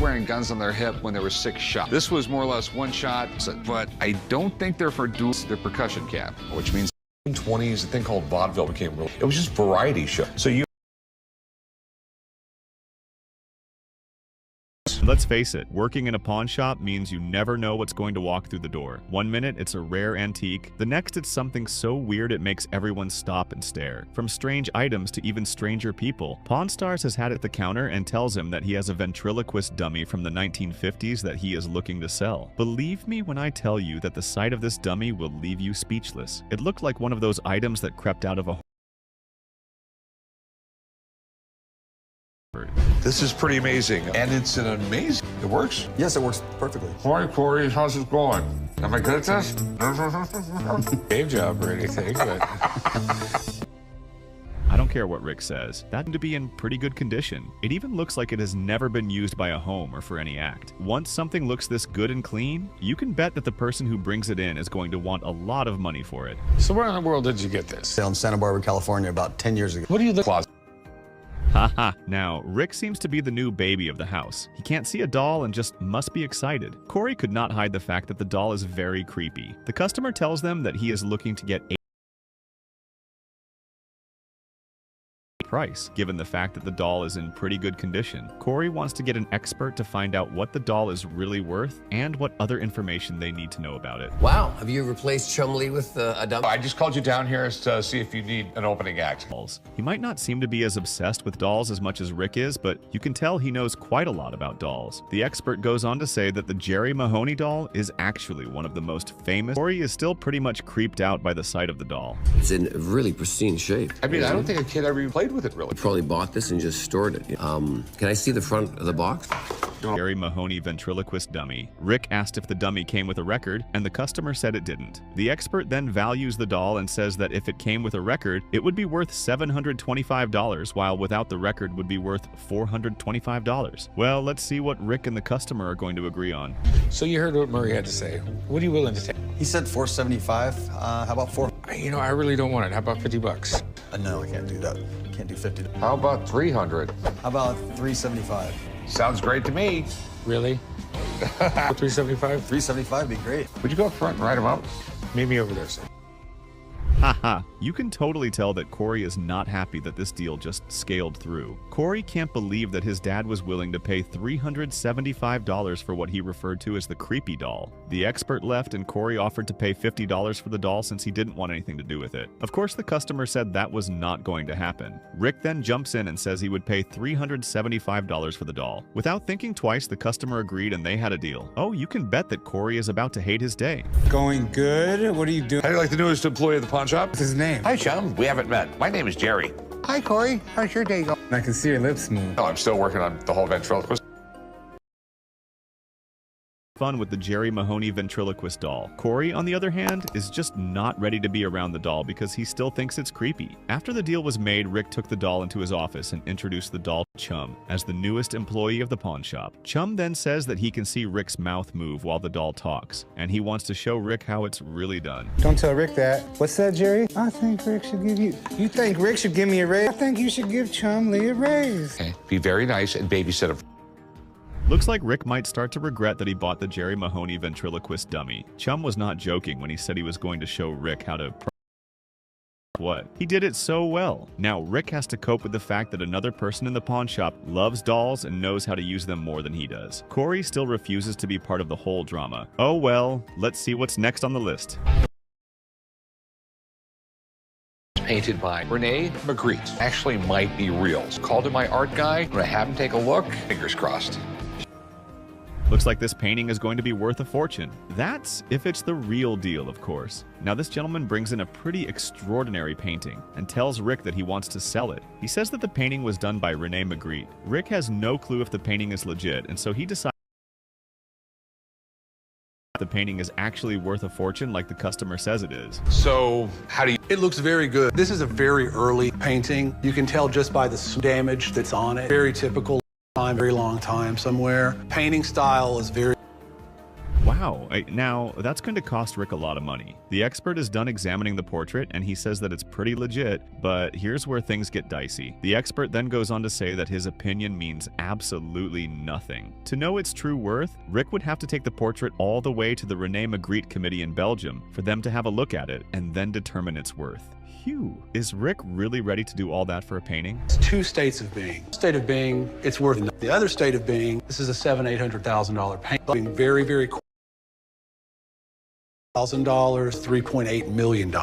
wearing guns on their hip when there were 6 shots. This was more or less 1 shot, but I don't think they're for dual. They're percussion cap, which means 1920s, a thing called vaudeville became real. It was just variety show. So you. Let's face it, working in a pawn shop means you never know what's going to walk through the door. One minute it's a rare antique, the next it's something so weird it makes everyone stop and stare. From strange items to even stranger people, Pawn Stars has had at the counter and tells him that he has a ventriloquist dummy from the 1950s that he is looking to sell. Believe me when I tell you that the sight of this dummy will leave you speechless. It looked like one of those items that crept out of a This is pretty amazing, and it's an amazing. It works. Yes, it works perfectly. Hi, Corey. How's it going? Am I good at this? Cave job or anything, but I don't care what Rick says, that seemed to be in pretty good condition. It even looks like it has never been used by a home or for any act. Once something looks this good and clean, you can bet that the person who brings it in is going to want a lot of money for it. so where in the world did you get this? In Santa Barbara, California, about 10 years ago. What do you look like? Haha, now, Rick seems to be the new baby of the house. He can't see a doll and just must be excited. Corey could not hide the fact that the doll is very creepy. The customer tells them that he is looking to get price, given the fact that the doll is in pretty good condition. Corey wants to get an expert to find out what the doll is really worth and what other information they need to know about it. Wow, have you replaced Chumley with a dummy? I just called you down here to see if you need an opening act. He might not seem to be as obsessed with dolls as much as Rick is, but you can tell he knows quite a lot about dolls. The expert goes on to say that the Jerry Mahoney doll is actually one of the most famous. Corey is still pretty much creeped out by the sight of the doll. It's in really pristine shape. I mean, I don't think a kid ever even played with it, really. You probably bought this and just stored it. Can I see the front of the box? Jerry Mahoney ventriloquist dummy. Rick asked if the dummy came with a record, and the customer said it didn't. The expert then values the doll and says that if it came with a record, it would be worth $725, while without the record would be worth $425. Well, let's see what Rick and the customer are going to agree on. So you heard what Murray had to say. What are you willing to take? He said 475. How about 4? You know, I really don't want it. How about 50 bucks? No, I can't do that. Can't do 50. How about 300? How about 375? Sounds great to me. Really? 375? 375 would be great. Would you go up front and write them up? Meet me over there, sir. Haha, you can totally tell that Corey is not happy that this deal just scaled through. Corey can't believe that his dad was willing to pay $375 for what he referred to as the creepy doll. The expert left and Corey offered to pay $50 for the doll since he didn't want anything to do with it. Of course, the customer said that was not going to happen. Rick then jumps in and says he would pay $375 for the doll. Without thinking twice, the customer agreed and they had a deal. Oh, you can bet that Corey is about to hate his day. Going good? What are you doing? How do you like the newest employee of the pawn shop? What's his name? Hi, chum. We haven't met. My name is Jerry. Hi, Corey. How's your day going? I can see your lips move. No, I'm still working on the whole ventriloquist. Fun with the Jerry Mahoney ventriloquist doll. Corey, on the other hand, is just not ready to be around the doll because he still thinks it's creepy. After the deal was made, Rick took the doll into his office and introduced the doll to Chum as the newest employee of the pawn shop. Chum then says that he can see Rick's mouth move while the doll talks, and he wants to show Rick how it's really done. Don't tell Rick that. What's that, Jerry? I think Rick should give you... You think Rick should give me a raise? I think you should give Chumley a raise. Okay. Be very nice and babysit him. Looks like Rick might start to regret that he bought the Jerry Mahoney ventriloquist dummy. Chum was not joking when he said he was going to show Rick how to what? He did it so well. Now Rick has to cope with the fact that another person in the pawn shop loves dolls and knows how to use them more than he does. Corey still refuses to be part of the whole drama. Oh well, let's see what's next on the list. Painted by Rene Magritte. Actually might be real. Called in my art guy. I'm gonna have him take a look. Fingers crossed. Looks like this painting is going to be worth a fortune. That's if it's the real deal, of course. Now this gentleman brings in a pretty extraordinary painting and tells Rick that he wants to sell it. He says that the painting was done by Rene Magritte. Rick has no clue if the painting is legit, and so he decides the painting is actually worth a fortune like the customer says it is. So, how do you... It looks very good. This is a very early painting. You can tell just by the damage that's on it. Very typical time, very long time somewhere. Painting style is very... Wow, Wow. Now, that's going to cost Rick a lot of money. The expert is done examining the portrait, and he says that it's pretty legit, but here's where things get dicey. The expert then goes on to say that his opinion means absolutely nothing. To know its true worth, Rick would have to take the portrait all the way to the Rene Magritte Committee in Belgium for them to have a look at it and then determine its worth. Phew. Is Rick really ready to do all that for a painting? It's two states of being. State of being, it's worth it. The other state of being, this is a $700,000-$800,000 painting. Being very, very cool. $1,000, $3.8 million.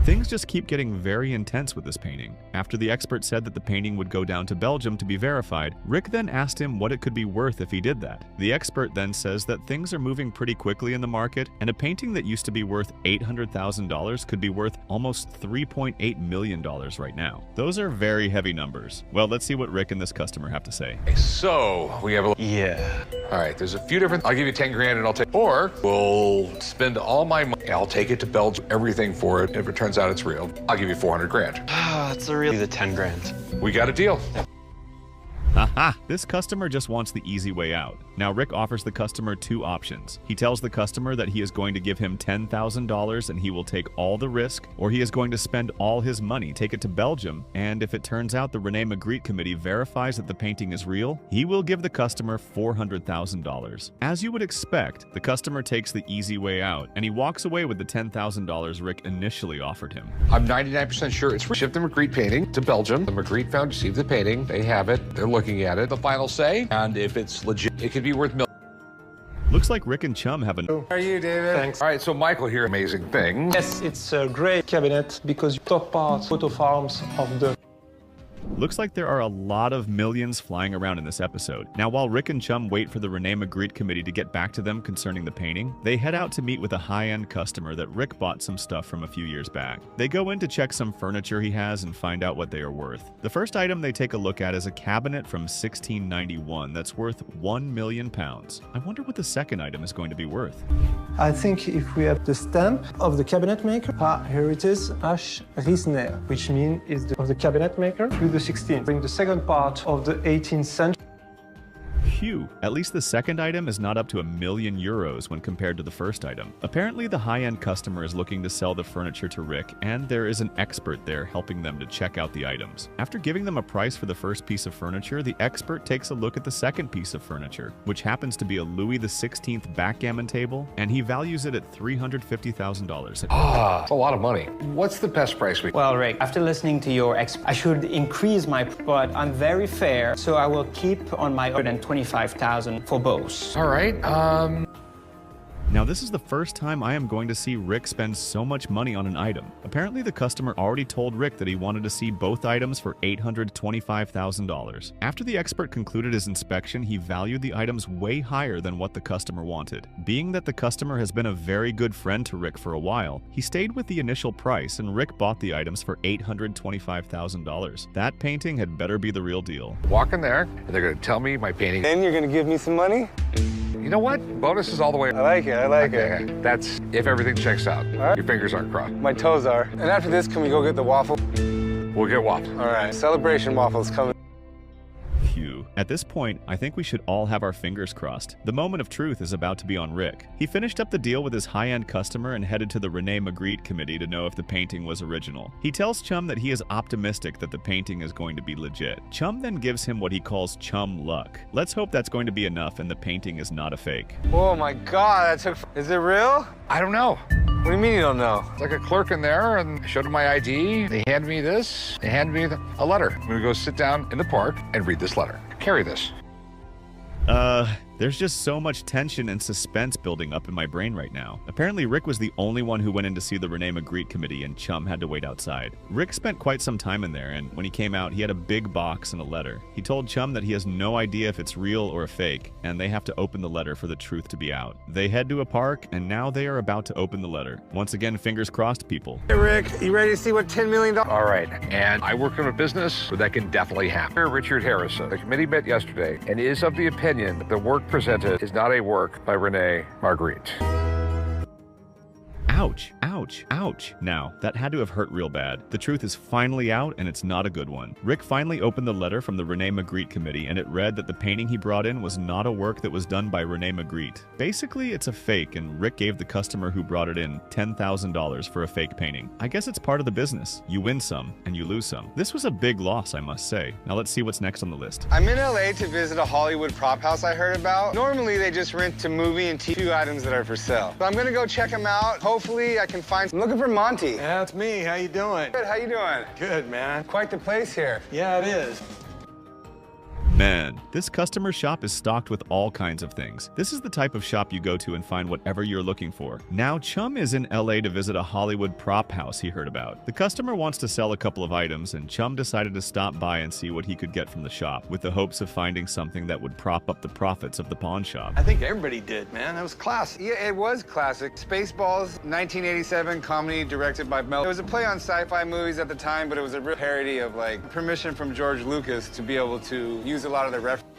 Things just keep getting very intense with this painting. After the expert said that the painting would go down to Belgium to be verified, Rick then asked him what it could be worth if he did that. The expert then says that things are moving pretty quickly in the market, and a painting that used to be worth $800,000 could be worth almost $3.8 million right now. Those are very heavy numbers. Well, let's see what Rick and this customer have to say. So we have a... Yeah. All right, there's a few different... I'll give you 10 grand and I'll take... Or we'll spend all my money. I'll take it to Belgium, everything for it. If it turns out it's real, I'll give you 400 grand. It's a real... The 10 grand. We got a deal. Haha, this customer just wants the easy way out. Now Rick offers the customer two options. He tells the customer that he is going to give him $10,000 and he will take all the risk, or he is going to spend all his money, take it to Belgium, and if it turns out the Rene Magritte Committee verifies that the painting is real, he will give the customer $400,000. As you would expect, the customer takes the easy way out, and he walks away with the $10,000 Rick initially offered him. I'm 99% sure it's shipped the Magritte painting to Belgium. The Magritte found received the painting. They have it. They're looking at it. The final say, and if it's legit, it could be worth millions. Looks like Rick and Chum have How are you, David? Thanks. All right, so Michael here, amazing thing. Yes, it's a great cabinet because you top part photo farms of the... Looks like there are a lot of millions flying around in this episode. Now, while Rick and Chum wait for the Rene Magritte Committee to get back to them concerning the painting, they head out to meet with a high-end customer that Rick bought some stuff from a few years back. They go in to check some furniture he has and find out what they are worth. The first item they take a look at is a cabinet from 1691 that's worth £1 million. I wonder what the second item is going to be worth. I think if we have the stamp of the cabinet maker, here it is, H. Riesner, which means is of the cabinet maker, through the 16th, bring the second part of the 18th century. Phew, at least the second item is not up to €1 million when compared to the first item. Apparently the high-end customer is looking to sell the furniture to Rick, and there is an expert there helping them to check out the items. After giving them a price for the first piece of furniture, the expert takes a look at the second piece of furniture, which happens to be a Louis XVI backgammon table, and he values it at $350,000. That's a lot of money. What's the best price we... Well, Rick, after listening to your I should increase my, but I'm very fair, so I will keep on my $125,000 for both. All right, Now, this is the first time I am going to see Rick spend so much money on an item. Apparently, the customer already told Rick that he wanted to see both items for $825,000. After the expert concluded his inspection, he valued the items way higher than what the customer wanted. Being that the customer has been a very good friend to Rick for a while, he stayed with the initial price and Rick bought the items for $825,000. That painting had better be the real deal. walk in there, and they're going to tell me my painting... Then you're gonna give me some money? You know what? Bonus is all the way... I like it, I like Okay, it. that's if everything checks out. right. Your fingers aren't crossed. My toes are. And after this, can we go get the waffle? We'll get waffles. All right, celebration waffles coming. Phew. At this point, I think we should all have our fingers crossed. The moment of truth is about to be on Rick. He finished up the deal with his high-end customer and headed to the Rene Magritte Committee to know if the painting was original. He tells Chum that he is optimistic that the painting is going to be legit. Chum then gives him what he calls chum luck. Let's hope that's going to be enough and the painting is not a fake. Oh my God, that took... Is it real? I don't know. What do you mean you don't know? It's like a clerk in there, and I showed him my ID. They handed me this. They handed me a letter. I'm going to go sit down in the park and read this letter. Carry this. There's just so much tension and suspense building up in my brain right now. Apparently, Rick was the only one who went in to see the Rene Magritte Committee, and Chum had to wait outside. Rick spent quite some time in there, and when he came out, he had a big box and a letter. He told Chum that he has no idea if it's real or a fake, and they have to open the letter for the truth to be out. They head to a park, and now they are about to open the letter. Once again, fingers crossed, people. Hey, Rick, you ready to see what $10 million... All right, and I work in a business where that can definitely happen. Richard Harrison. The committee met yesterday and is of the opinion that the work presented is not a work by Rene Magritte. Ouch, ouch, ouch. Now, that had to have hurt real bad. The truth is finally out, and it's not a good one. Rick finally opened the letter from the Rene Magritte committee, and it read that the painting he brought in was not a work that was done by Rene Magritte. Basically, it's a fake, and Rick gave the customer who brought it in $10,000 for a fake painting. I guess it's part of the business. You win some, and you lose some. This was a big loss, I must say. Now let's see what's next on the list. I'm in LA to visit a Hollywood prop house I heard about. Normally, they just rent to movie and TV items that are for sale. So I'm gonna go check them out. Hopefully, I can find some. I'm looking for Monty. Yeah, that's me. How you doing? Good, how you doing? Good, man. Quite the place here. Yeah, it is. Man, this customer shop is stocked with all kinds of things. This is the type of shop you go to and find whatever you're looking for. Now, Chum is in LA to visit a Hollywood prop house he heard about. The customer wants to sell a couple of items, and Chum decided to stop by and see what he could get from the shop, with the hopes of finding something that would prop up the profits of the pawn shop. I think everybody did, man. That was classic. Yeah, it was classic. Spaceballs, 1987 comedy directed by Mel. It was a play on sci-fi movies at the time, but it was a real parody of, like, permission from George Lucas to be able to use a lot of the references.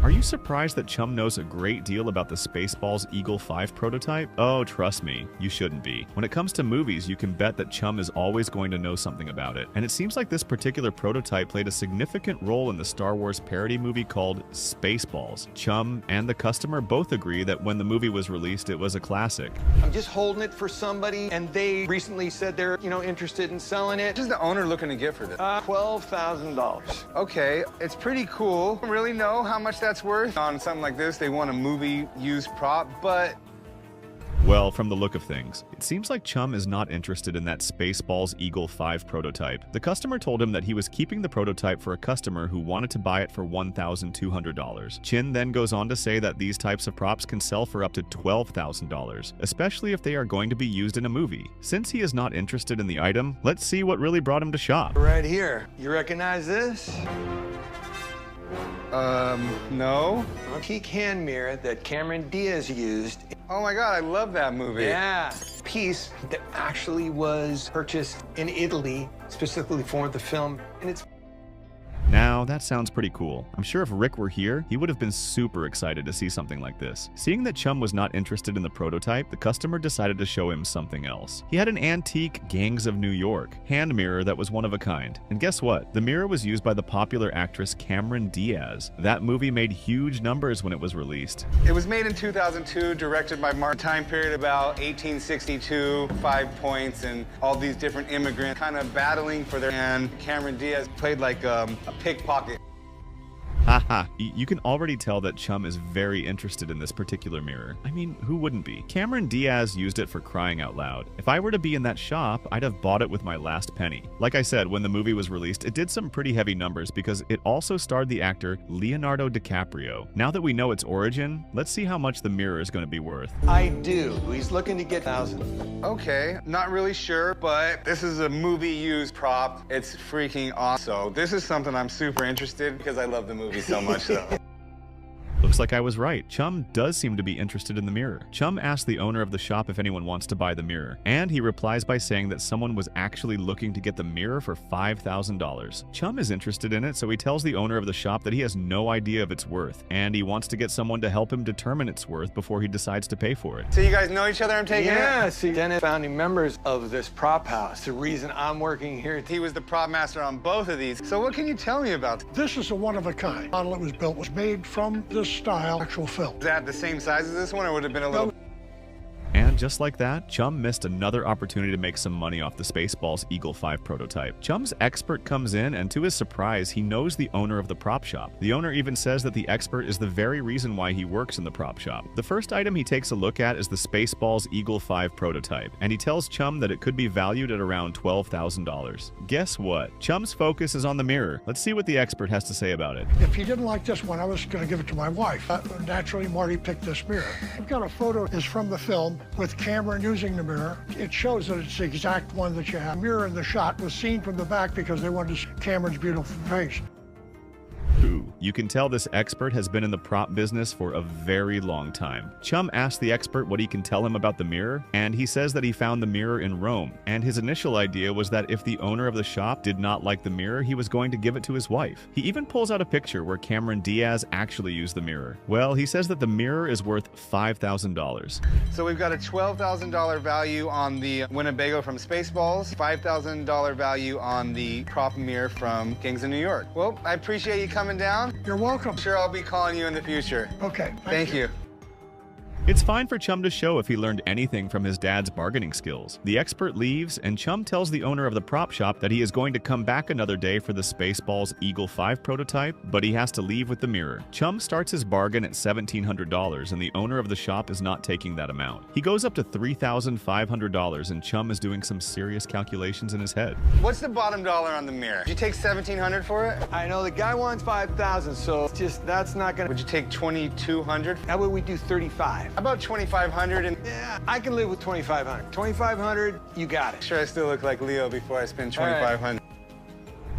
Are you surprised that Chum knows a great deal about the Spaceballs Eagle 5 prototype? Oh, trust me, you shouldn't be. When it comes to movies, you can bet that Chum is always going to know something about it. And it seems like this particular prototype played a significant role in the Star Wars parody movie called Spaceballs. Chum and the customer both agree that when the movie was released, it was a classic. I'm just holding it for somebody, and they recently said they're, interested in selling it. What is the owner looking to get for this? $12,000. Okay, it's pretty cool. I don't really know how much that's worth. On something like this, they want a movie used prop, but... Well, from the look of things, it seems like Chum is not interested in that Spaceballs Eagle 5 prototype. The customer told him that he was keeping the prototype for a customer who wanted to buy it for $1,200. Chin then goes on to say that these types of props can sell for up to $12,000, especially if they are going to be used in a movie. Since he is not interested in the item, let's see what really brought him to shop. Right here. You recognize this? No. A teak hand mirror that Cameron Diaz used. Oh my God, I love that movie. Yeah. Piece that actually was purchased in Italy specifically for the film, and it's... Now, that sounds pretty cool. I'm sure if Rick were here, he would have been super excited to see something like this. Seeing that Chum was not interested in the prototype, the customer decided to show him something else. He had an antique Gangs of New York hand mirror that was one of a kind. And guess what? The mirror was used by the popular actress Cameron Diaz. That movie made huge numbers when it was released. It was made in 2002, directed by Martin. Time period about 1862, 5 Points, and all these different immigrants kind of battling for their... And Cameron Diaz played like a pickpocket. Haha, you can already tell that Chum is very interested in this particular mirror. I mean, who wouldn't be? Cameron Diaz used it for crying out loud. If I were to be in that shop, I'd have bought it with my last penny. Like I said, when the movie was released, it did some pretty heavy numbers because it also starred the actor Leonardo DiCaprio. Now that we know its origin, let's see how much the mirror is going to be worth. I do. He's looking to get 1,000. Okay, not really sure, but this is a movie used prop. It's freaking awesome. So this is something I'm super interested in because I love the movie so much so. Looks like I was right. Chum does seem to be interested in the mirror. Chum asks the owner of the shop if anyone wants to buy the mirror, and he replies by saying that someone was actually looking to get the mirror for $5,000. Chum is interested in it, so he tells the owner of the shop that he has no idea of its worth, and he wants to get someone to help him determine its worth before he decides to pay for it. So you guys know each other, I'm taking it? Yeah, see, Dennis founding members of this prop house. The reason I'm working here. He was the prop master on both of these. So what can you tell me about this? This is a one-of-a-kind model. It was built, was made from this style, actual film. Is that the same size as this one, or would it have been a little... And just like that, Chum missed another opportunity to make some money off the Spaceballs Eagle 5 prototype. Chum's expert comes in, and to his surprise, he knows the owner of the prop shop. The owner even says that the expert is the very reason why he works in the prop shop. The first item he takes a look at is the Spaceballs Eagle 5 prototype, and he tells Chum that it could be valued at around $12,000. Guess what? Chum's focus is on the mirror. Let's see what the expert has to say about it. If he didn't like this one, I was going to give it to my wife. Naturally, Marty picked this mirror. I've got a photo is from the film with Cameron using the mirror. It shows that it's the exact one that you have. The mirror in the shot was seen from the back because they wanted to see Cameron's beautiful face. Ooh, You can tell this expert has been in the prop business for a very long time. Chum asks the expert what he can tell him about the mirror, and he says that he found the mirror in Rome, and his initial idea was that if the owner of the shop did not like the mirror, he was going to give it to his wife. He even pulls out a picture where Cameron Diaz actually used the mirror. Well, he says that the mirror is worth $5,000. So we've got a $12,000 value on the Winnebago from Spaceballs, $5,000 value on the prop mirror from Gangs of New York. Well, I appreciate you coming down. You're welcome. Sure, I'll be calling you in the future. Okay. Thank you. It's fine for Chum to show if he learned anything from his dad's bargaining skills. The expert leaves, and Chum tells the owner of the prop shop that he is going to come back another day for the Spaceballs Eagle 5 prototype, but he has to leave with the mirror. Chum starts his bargain at $1,700, and the owner of the shop is not taking that amount. He goes up to $3,500, and Chum is doing some serious calculations in his head. What's the bottom dollar on the mirror? Did you take $1,700 for it? I know the guy wants 5,000, so that's not gonna. Would you take $2,200? How about we do 35? How about $2,500? And yeah, I can live with 2,500. 2,500, you got it. Sure, I still look like Leo before I spend $2,500.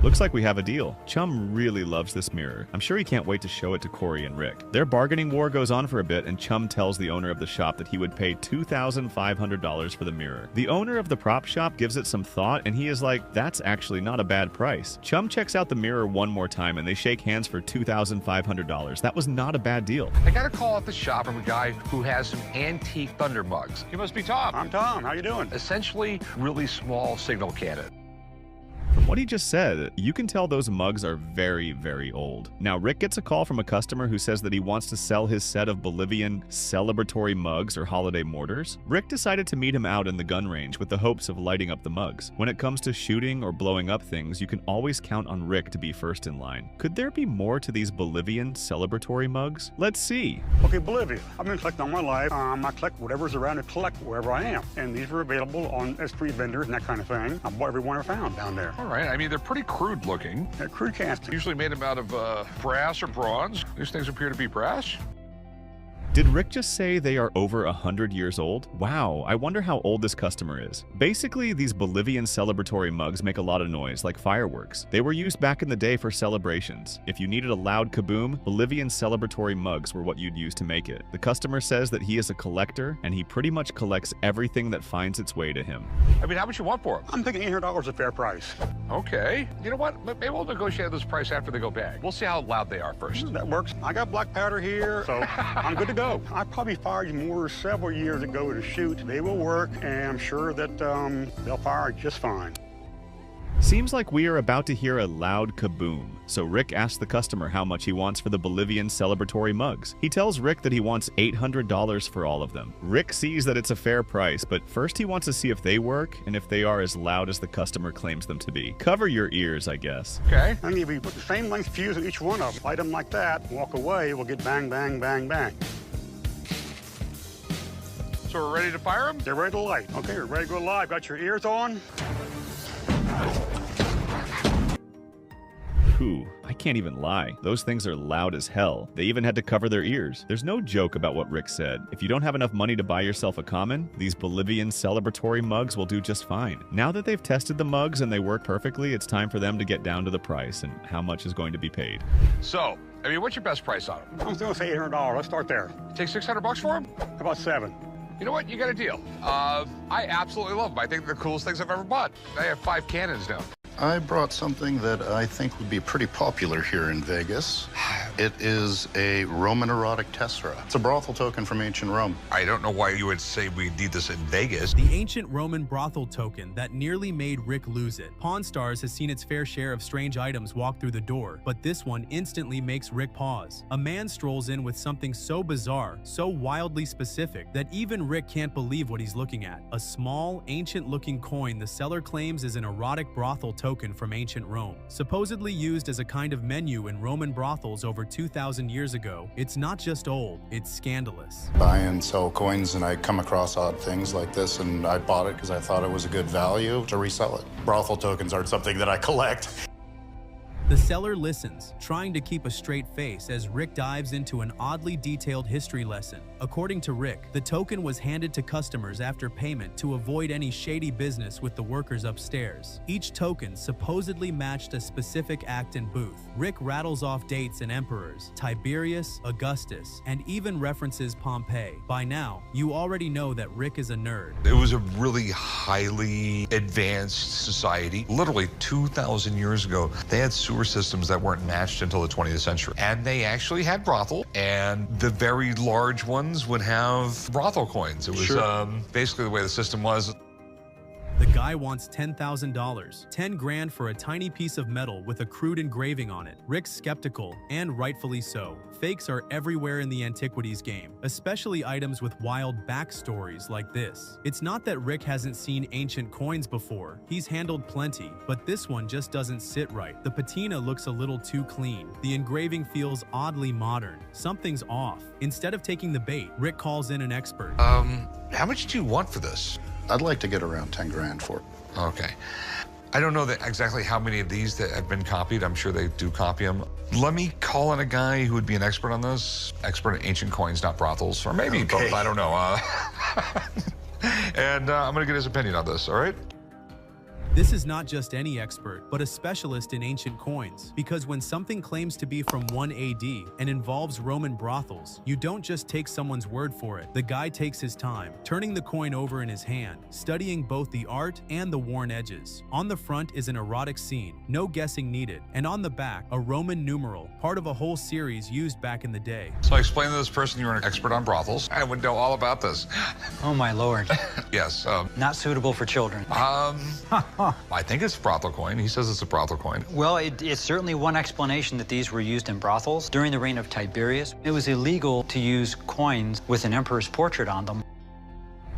Looks like we have a deal. Chum really loves this mirror. I'm sure he can't wait to show it to Corey and Rick. Their bargaining war goes on for a bit, and Chum tells the owner of the shop that he would pay $2,500 for the mirror. The owner of the prop shop gives it some thought, and he is like, that's actually not a bad price. Chum checks out the mirror one more time, and they shake hands for $2,500. That was not a bad deal. I got a call at the shop from a guy who has some antique Thunder mugs. He must be Tom. I'm Tom. How you doing? Essentially, really small signal cannon. From what he just said, you can tell those mugs are very, very old. Now, Rick gets a call from a customer who says that he wants to sell his set of Bolivian celebratory mugs or holiday mortars. Rick decided to meet him out in the gun range with the hopes of lighting up the mugs. When it comes to shooting or blowing up things, you can always count on Rick to be first in line. Could there be more to these Bolivian celebratory mugs? Let's see. Okay, Bolivia. I've been collecting all my life. I collect whatever's around to collect wherever I am. And these were available on street vendors and that kind of thing. I bought every one I found down there. All right, I mean, they're pretty crude looking. They're crude casting. Usually made them out of brass or bronze. These things appear to be brass. Did Rick just say they are over 100 years old? Wow, I wonder how old this customer is. Basically, these Bolivian celebratory mugs make a lot of noise, like fireworks. They were used back in the day for celebrations. If you needed a loud kaboom, Bolivian celebratory mugs were what you'd use to make it. The customer says that he is a collector, and he pretty much collects everything that finds its way to him. I mean, how much you want for them? I'm thinking $800 is a fair price. Okay. You know what? Maybe we'll negotiate this price after they go bag. We'll see how loud they are first. That works. I got black powder here, so I'm good to go. I probably fired more several years ago to shoot. They will work, and I'm sure that they'll fire just fine. Seems like we are about to hear a loud kaboom. So Rick asks the customer how much he wants for the Bolivian celebratory mugs. He tells Rick that he wants $800 for all of them. Rick sees that it's a fair price, but first he wants to see if they work and if they are as loud as the customer claims them to be. Cover your ears, I guess. Okay. I mean, if we put the same length fuse in each one of them, light them like that, walk away, we'll get bang, bang, bang, bang. So we're ready to fire them? They're ready to light. Okay, we're ready to go live. Got your ears on? Whew, I can't even lie. Those things are loud as hell. They even had to cover their ears. There's no joke about what Rick said. If you don't have enough money to buy yourself a common, these Bolivian celebratory mugs will do just fine. Now that they've tested the mugs and they work perfectly, it's time for them to get down to the price and how much is going to be paid. So, I mean, what's your best price on them? I was going to say $800. Let's start there. You take $600 for them? How about $700? You know what? You got a deal. I absolutely love them. I think they're the coolest things I've ever bought. I have 5 cannons now. I brought something that I think would be pretty popular here in Vegas. It is a Roman erotic tessera. It's a brothel token from ancient Rome. I don't know why you would say we need this in Vegas. The ancient Roman brothel token that nearly made Rick lose it. Pawn Stars has seen its fair share of strange items walk through the door, but this one instantly makes Rick pause. A man strolls in with something so bizarre, so wildly specific, that even Rick can't believe what he's looking at. A small, ancient-looking coin the seller claims is an erotic brothel token from ancient Rome. Supposedly used as a kind of menu in Roman brothels over 2,000 years ago, it's not just old, it's scandalous. Buy and sell coins, and I come across odd things like this, and I bought it because I thought it was a good value to resell it. Brothel tokens aren't something that I collect. The seller listens, trying to keep a straight face as Rick dives into an oddly detailed history lesson. According to Rick, the token was handed to customers after payment to avoid any shady business with the workers upstairs. Each token supposedly matched a specific act and booth. Rick rattles off dates and emperors, Tiberius, Augustus, and even references Pompeii. By now, you already know that Rick is a nerd. It was a really highly advanced society. Literally 2,000 years ago, they had sewer systems that weren't matched until the 20th century. And they actually had brothel, and the very large ones would have brothel coins. It was basically the way the system was. The guy wants $10,000, 10 grand for a tiny piece of metal with a crude engraving on it. Rick's skeptical, and rightfully so. Fakes are everywhere in the antiquities game, especially items with wild backstories like this. It's not that Rick hasn't seen ancient coins before. He's handled plenty, but this one just doesn't sit right. The patina looks a little too clean. The engraving feels oddly modern. Something's off. Instead of taking the bait, Rick calls in an expert. How much do you want for this? I'd like to get around 10 grand for it. Okay. I don't know exactly how many of these that have been copied. I'm sure they do copy them. Let me call in a guy who would be an expert on this. Expert in ancient coins, not brothels. Or maybe both, I don't know. And I'm going to get his opinion on this, all right? This is not just any expert, but a specialist in ancient coins. Because when something claims to be from 1 AD and involves Roman brothels, you don't just take someone's word for it. The guy takes his time, turning the coin over in his hand, studying both the art and the worn edges. On the front is an erotic scene, no guessing needed. And on the back, a Roman numeral, part of a whole series used back in the day. So I explained to this person you're an expert on brothels. I would know all about this. Oh, my lord. Yes. Not suitable for children. I think it's a brothel coin. He says it's a brothel coin. Well, it's certainly one explanation that these were used in brothels. During the reign of Tiberius, it was illegal to use coins with an emperor's portrait on them.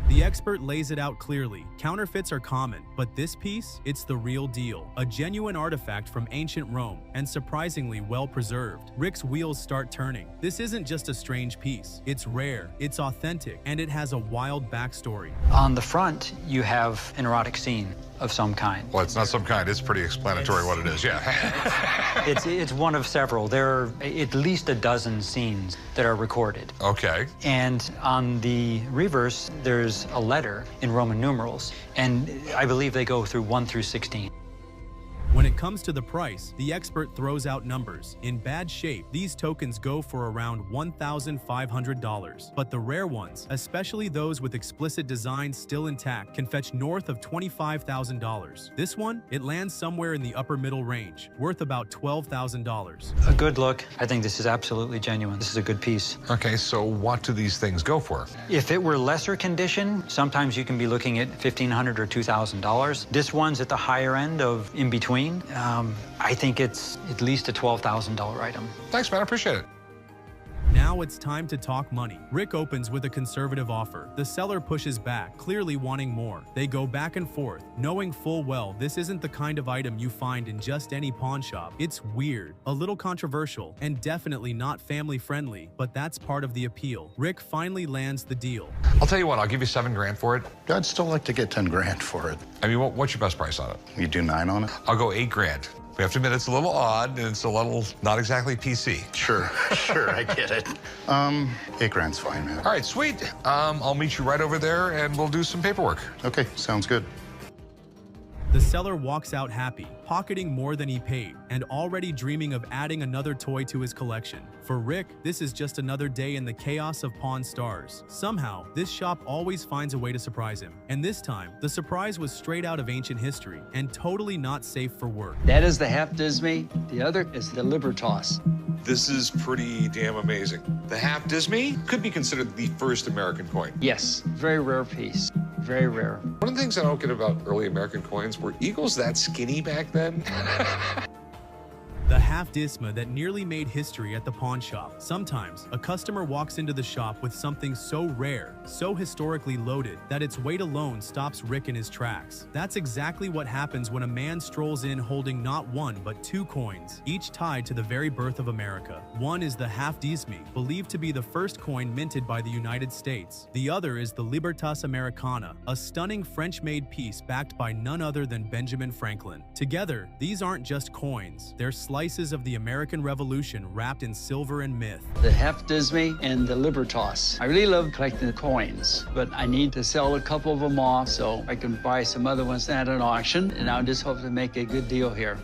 The expert lays it out clearly. Counterfeits are common, but this piece, it's the real deal. A genuine artifact from ancient Rome, and surprisingly well preserved. Rick's wheels start turning. This isn't just a strange piece. It's rare, it's authentic, and it has a wild backstory. On the front, you have an erotic scene of some kind. Well, it's not some kind. It's pretty explanatory what it is, yeah. It's one of several. There are at least a dozen scenes that are recorded. Okay. And on the reverse, there's a letter in Roman numerals, and I believe they go through 1 through 16. When it comes to the price, the expert throws out numbers. In bad shape, these tokens go for around $1,500. But the rare ones, especially those with explicit designs still intact, can fetch north of $25,000. This one, it lands somewhere in the upper middle range, worth about $12,000. A good look. I think this is absolutely genuine. This is a good piece. Okay, so what do these things go for? If it were lesser condition, sometimes you can be looking at $1,500 or $2,000. This one's at the higher end of in between. I think it's at least a $12,000 item. Thanks, man. I appreciate it. Now it's time to talk money. Rick opens with a conservative offer. The seller pushes back, clearly wanting more. They go back and forth, knowing full well this isn't the kind of item you find in just any pawn shop. It's weird, a little controversial, and definitely not family-friendly, but that's part of the appeal. Rick finally lands the deal. I'll tell you what, I'll give you 7 grand for it. I'd still like to get 10 grand for it. I mean, what's your best price on it? You do 9 on it? I'll go 8 grand. We have to admit it's a little odd and it's a little not exactly PC. Sure, sure, I get it. 8 grand's fine, man. All right, sweet. I'll meet you right over there and we'll do some paperwork. Okay, sounds good. The seller walks out happy, pocketing more than he paid, and already dreaming of adding another toy to his collection. For Rick, this is just another day in the chaos of Pawn Stars. Somehow, this shop always finds a way to surprise him. And this time, the surprise was straight out of ancient history and totally not safe for work. That is the half Disney. The other is the Libertas. This is pretty damn amazing. The half Disney could be considered the first American coin. Yes, very rare piece. Very rare. One of the things I don't get about early American coins, were eagles that skinny back then? The half disma that nearly made history at the pawn shop. Sometimes, a customer walks into the shop with something so rare, so historically loaded, that its weight alone stops Rick in his tracks. That's exactly what happens when a man strolls in holding not one but 2 coins, each tied to the very birth of America. One is the half dismi, believed to be the first coin minted by the United States. The other is the Libertas Americana, a stunning French-made piece backed by none other than Benjamin Franklin. Together, these aren't just coins, they're slices of the American Revolution wrapped in silver and myth. The Half-Disney and the Libertas. I really love collecting the coins, but I need to sell a couple of them off so I can buy some other ones at an auction, and I just hope to make a good deal here.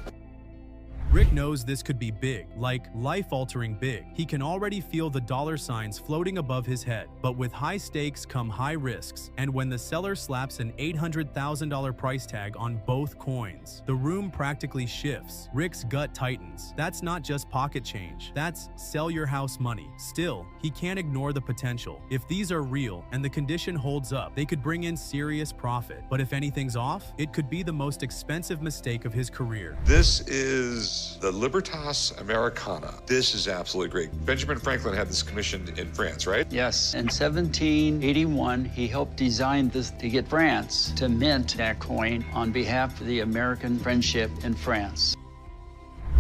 Rick knows this could be big, like life-altering big. He can already feel the dollar signs floating above his head. But with high stakes come high risks, and when the seller slaps an $800,000 price tag on both coins, the room practically shifts. Rick's gut tightens. That's not just pocket change, that's sell your house money. Still, he can't ignore the potential. If these are real and the condition holds up, they could bring in serious profit. But if anything's off, it could be the most expensive mistake of his career. This is the Libertas Americana. This is absolutely great. Benjamin Franklin had this commissioned in France, right? Yes. In 1781, he helped design this to get France to mint that coin on behalf of the American friendship in France.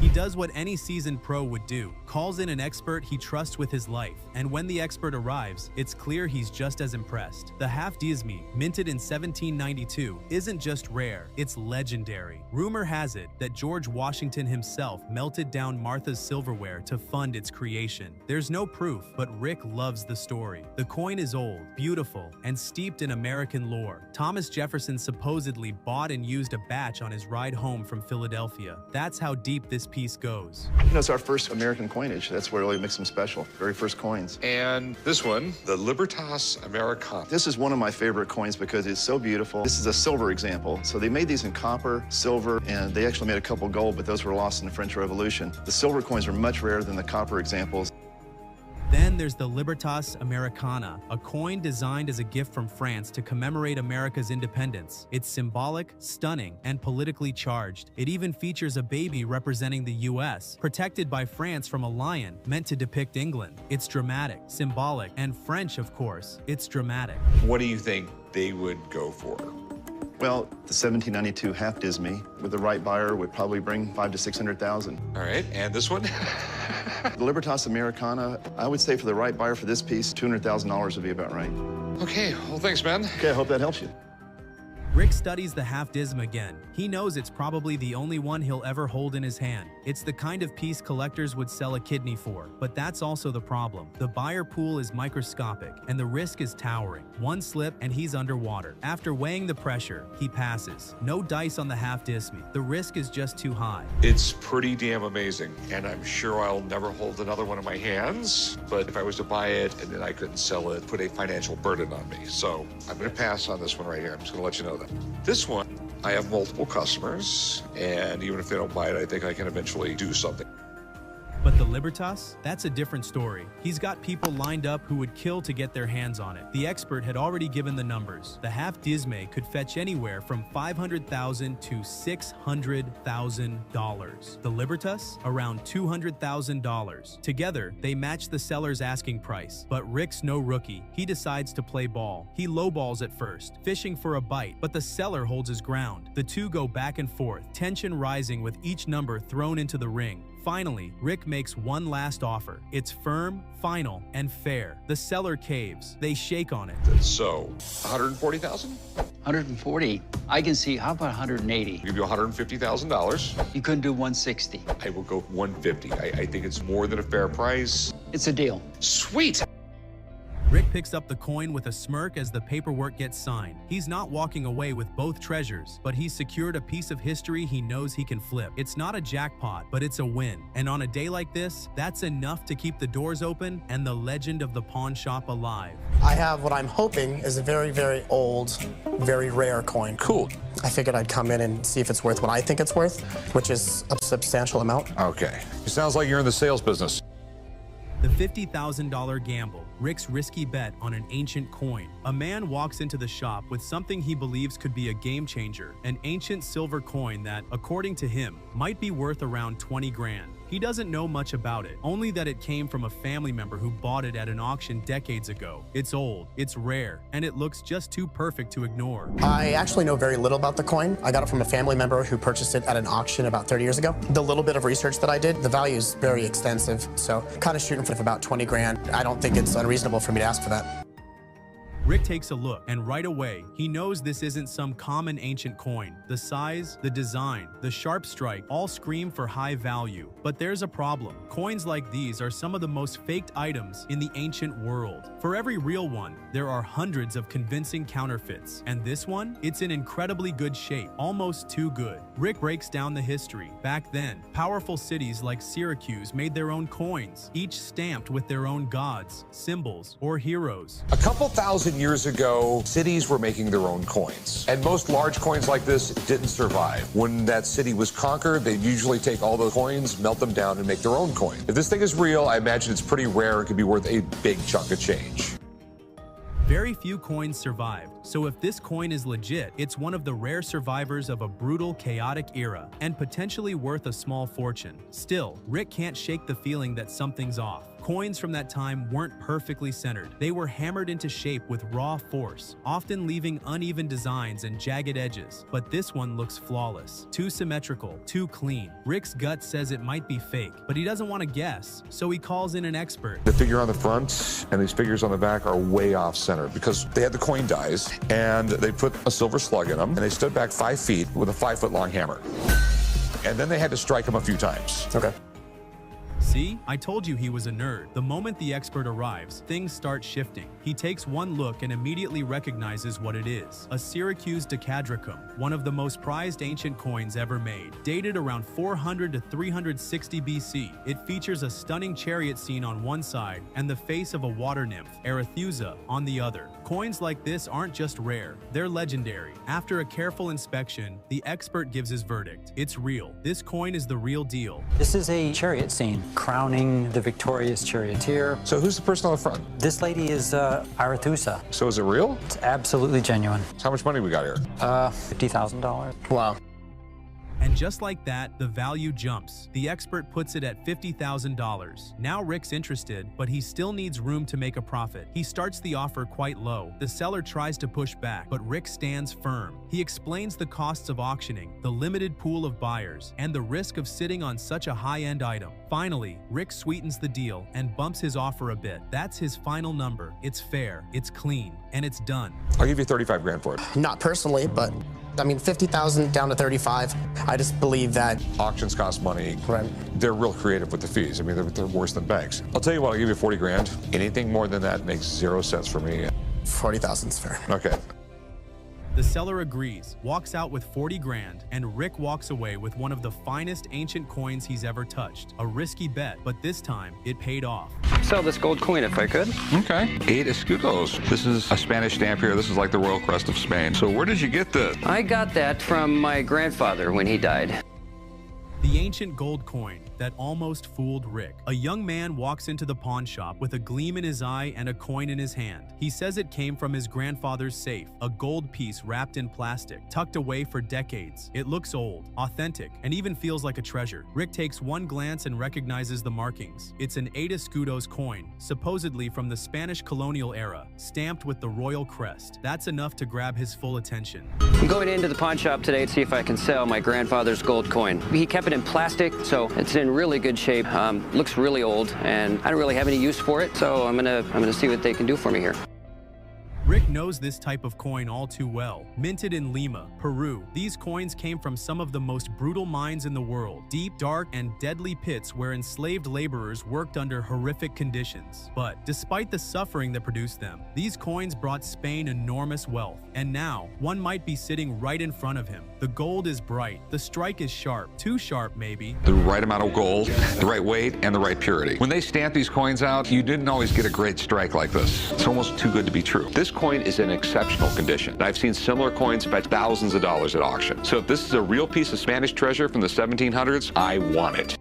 He does what any seasoned pro would do, calls in an expert he trusts with his life, and when the expert arrives, it's clear he's just as impressed. The Half-Disney, minted in 1792, isn't just rare, it's legendary. Rumor has it that George Washington himself melted down Martha's silverware to fund its creation. There's no proof, but Rick loves the story. The coin is old, beautiful, and steeped in American lore. Thomas Jefferson supposedly bought and used a batch on his ride home from Philadelphia. That's how deep this piece goes. You know, it's our first American coinage. That's what really makes them special. Very first coins. And this one, the Libertas Americana. This is one of my favorite coins because it's so beautiful. This is a silver example. So they made these in copper, silver, and they actually made a couple gold, but those were lost in the French Revolution. The silver coins are much rarer than the copper examples. Then there's the Libertas Americana, a coin designed as a gift from France to commemorate America's independence. It's symbolic, stunning, and politically charged. It even features a baby representing the US, protected by France from a lion, meant to depict England. It's dramatic, symbolic, and French, of course. It's dramatic. What do you think they would go for? Well, the 1792 Half-Disney, with the right buyer, would probably bring $500,000 to $600,000. All right, and this one? The Libertas Americana, I would say for the right buyer for this piece, $200,000 would be about right. Okay, well, thanks, man. Okay, I hope that helps you. Rick studies the Half-Disney again. He knows it's probably the only one he'll ever hold in his hand. It's the kind of piece collectors would sell a kidney for. But that's also the problem. The buyer pool is microscopic, and the risk is towering. One slip, and he's underwater. After weighing the pressure, he passes. No dice on the Half-Disney. The risk is just too high. It's pretty damn amazing, and I'm sure I'll never hold another one in my hands. But if I was to buy it and then I couldn't sell it, put a financial burden on me. So I'm going to pass on this one right here. I'm just going to let you know that. This one, I have multiple customers, and even if they don't buy it, I think I can eventually do something. But the Libertas? That's a different story. He's got people lined up who would kill to get their hands on it. The expert had already given the numbers. The Half-Disney could fetch anywhere from $500,000 to $600,000. The Libertas? Around $200,000. Together, they match the seller's asking price. But Rick's no rookie. He decides to play ball. He lowballs at first, fishing for a bite, but the seller holds his ground. The two go back and forth, tension rising with each number thrown into the ring. Finally, Rick makes one last offer. It's firm, final, and fair. The seller caves. They shake on it. So, $140,000? 140. I can see. How about 180? I'll give you $150,000. You couldn't do 160. I will go $150. I think it's more than a fair price. It's a deal. Sweet. Rick picks up the coin with a smirk as the paperwork gets signed. He's not walking away with both treasures, but he's secured a piece of history he knows he can flip. It's not a jackpot, but it's a win. And on a day like this, that's enough to keep the doors open and the legend of the pawn shop alive. I have what I'm hoping is a very, very old, very rare coin. Cool. I figured I'd come in and see if it's worth what I think it's worth, which is a substantial amount. Okay. It sounds like you're in the sales business. The $50,000 gamble, Rick's risky bet on an ancient coin. A man walks into the shop with something he believes could be a game changer, an ancient silver coin that, according to him, might be worth around 20 grand. He doesn't know much about it, only that it came from a family member who bought it at an auction decades ago. It's old, it's rare, and it looks just too perfect to ignore. I actually know very little about the coin. I got it from a family member who purchased it at an auction about 30 years ago. The little bit of research that I did, the value is very extensive, so kind of shooting for about 20 grand. I don't think it's unreasonable for me to ask for that. Rick takes a look, and right away, he knows this isn't some common ancient coin. The size, the design, the sharp strike all scream for high value. But there's a problem. Coins like these are some of the most faked items in the ancient world. For every real one, there are hundreds of convincing counterfeits. And this one? It's in incredibly good shape, almost too good. Rick breaks down the history. Back then, powerful cities like Syracuse made their own coins, each stamped with their own gods, symbols, or heroes. A couple thousand years ago, cities were making their own coins. And most large coins like this didn't survive. When that city was conquered, they'd usually take all those coins, melt them down, and make their own coin. If this thing is real, I imagine it's pretty rare and could be worth a big chunk of change. Very few coins survived, so if this coin is legit, it's one of the rare survivors of a brutal, chaotic era, and potentially worth a small fortune. Still, Rick can't shake the feeling that something's off. Coins from that time weren't perfectly centered. They were hammered into shape with raw force, often leaving uneven designs and jagged edges. But this one looks flawless. Too symmetrical, too clean. Rick's gut says it might be fake, but he doesn't want to guess, so he calls in an expert. The figure on the front and these figures on the back are way off center because they had the coin dies and they put a silver slug in them and they stood back 5 feet with a 5-foot long hammer. And then they had to strike them a few times. Okay. See? I told you he was a nerd. The moment the expert arrives, things start shifting. He takes one look and immediately recognizes what it is. A Syracuse Decadricum, one of the most prized ancient coins ever made. Dated around 400 to 360 BC, it features a stunning chariot scene on one side and the face of a water nymph, Arethusa, on the other. Coins like this aren't just rare, they're legendary. After a careful inspection, the expert gives his verdict. It's real. This coin is the real deal. This is a chariot scene, crowning the victorious charioteer. So who's the person on the front? This lady is Arethusa. So is it real? It's absolutely genuine. So how much money we got here? $50,000. Wow. And just like that, the value jumps. The expert puts it at $50,000. Now Rick's interested, but he still needs room to make a profit. He starts the offer quite low. The seller tries to push back, but Rick stands firm. He explains the costs of auctioning, the limited pool of buyers, and the risk of sitting on such a high-end item. Finally, Rick sweetens the deal and bumps his offer a bit. That's his final number. It's fair, it's clean, and it's done. I'll give you 35 grand for it. Not personally, but I mean, 50,000 down to 35. I just believe that auctions cost money. Right. They're real creative with the fees. I mean, they're worse than banks. I'll tell you what, I'll give you 40 grand. Anything more than that makes 0 sense for me. 40,000 is fair. Okay. The seller agrees, walks out with 40 grand, and Rick walks away with one of the finest ancient coins he's ever touched. A risky bet, but this time, it paid off. Sell this gold coin if I could. Okay. 8 escudos. This is a Spanish stamp here. This is like the royal crest of Spain. So where did you get this? I got that from my grandfather when he died. The ancient gold coin that almost fooled Rick. A young man walks into the pawn shop with a gleam in his eye and a coin in his hand. He says it came from his grandfather's safe, a gold piece wrapped in plastic, tucked away for decades. It looks old, authentic, and even feels like a treasure. Rick takes one glance and recognizes the markings. It's an 8 escudos coin, supposedly from the Spanish colonial era, stamped with the royal crest. That's enough to grab his full attention. I'm going into the pawn shop today to see if I can sell my grandfather's gold coin. He kept it in plastic, so it's in really good shape. Looks really old, and I don't really have any use for it, so I'm gonna see what they can do for me here. Rick knows this type of coin all too well. Minted in Lima, Peru, these coins came from some of the most brutal mines in the world. Deep, dark, and deadly pits where enslaved laborers worked under horrific conditions. But despite the suffering that produced them, these coins brought Spain enormous wealth. And now, one might be sitting right in front of him. The gold is bright, the strike is sharp, too sharp maybe. The right amount of gold, the right weight, and the right purity. When they stamped these coins out, you didn't always get a great strike like this. It's almost too good to be true. This coin is in exceptional condition. I've seen similar coins fetch thousands of dollars at auction. So if this is a real piece of Spanish treasure from the 1700s, I want it.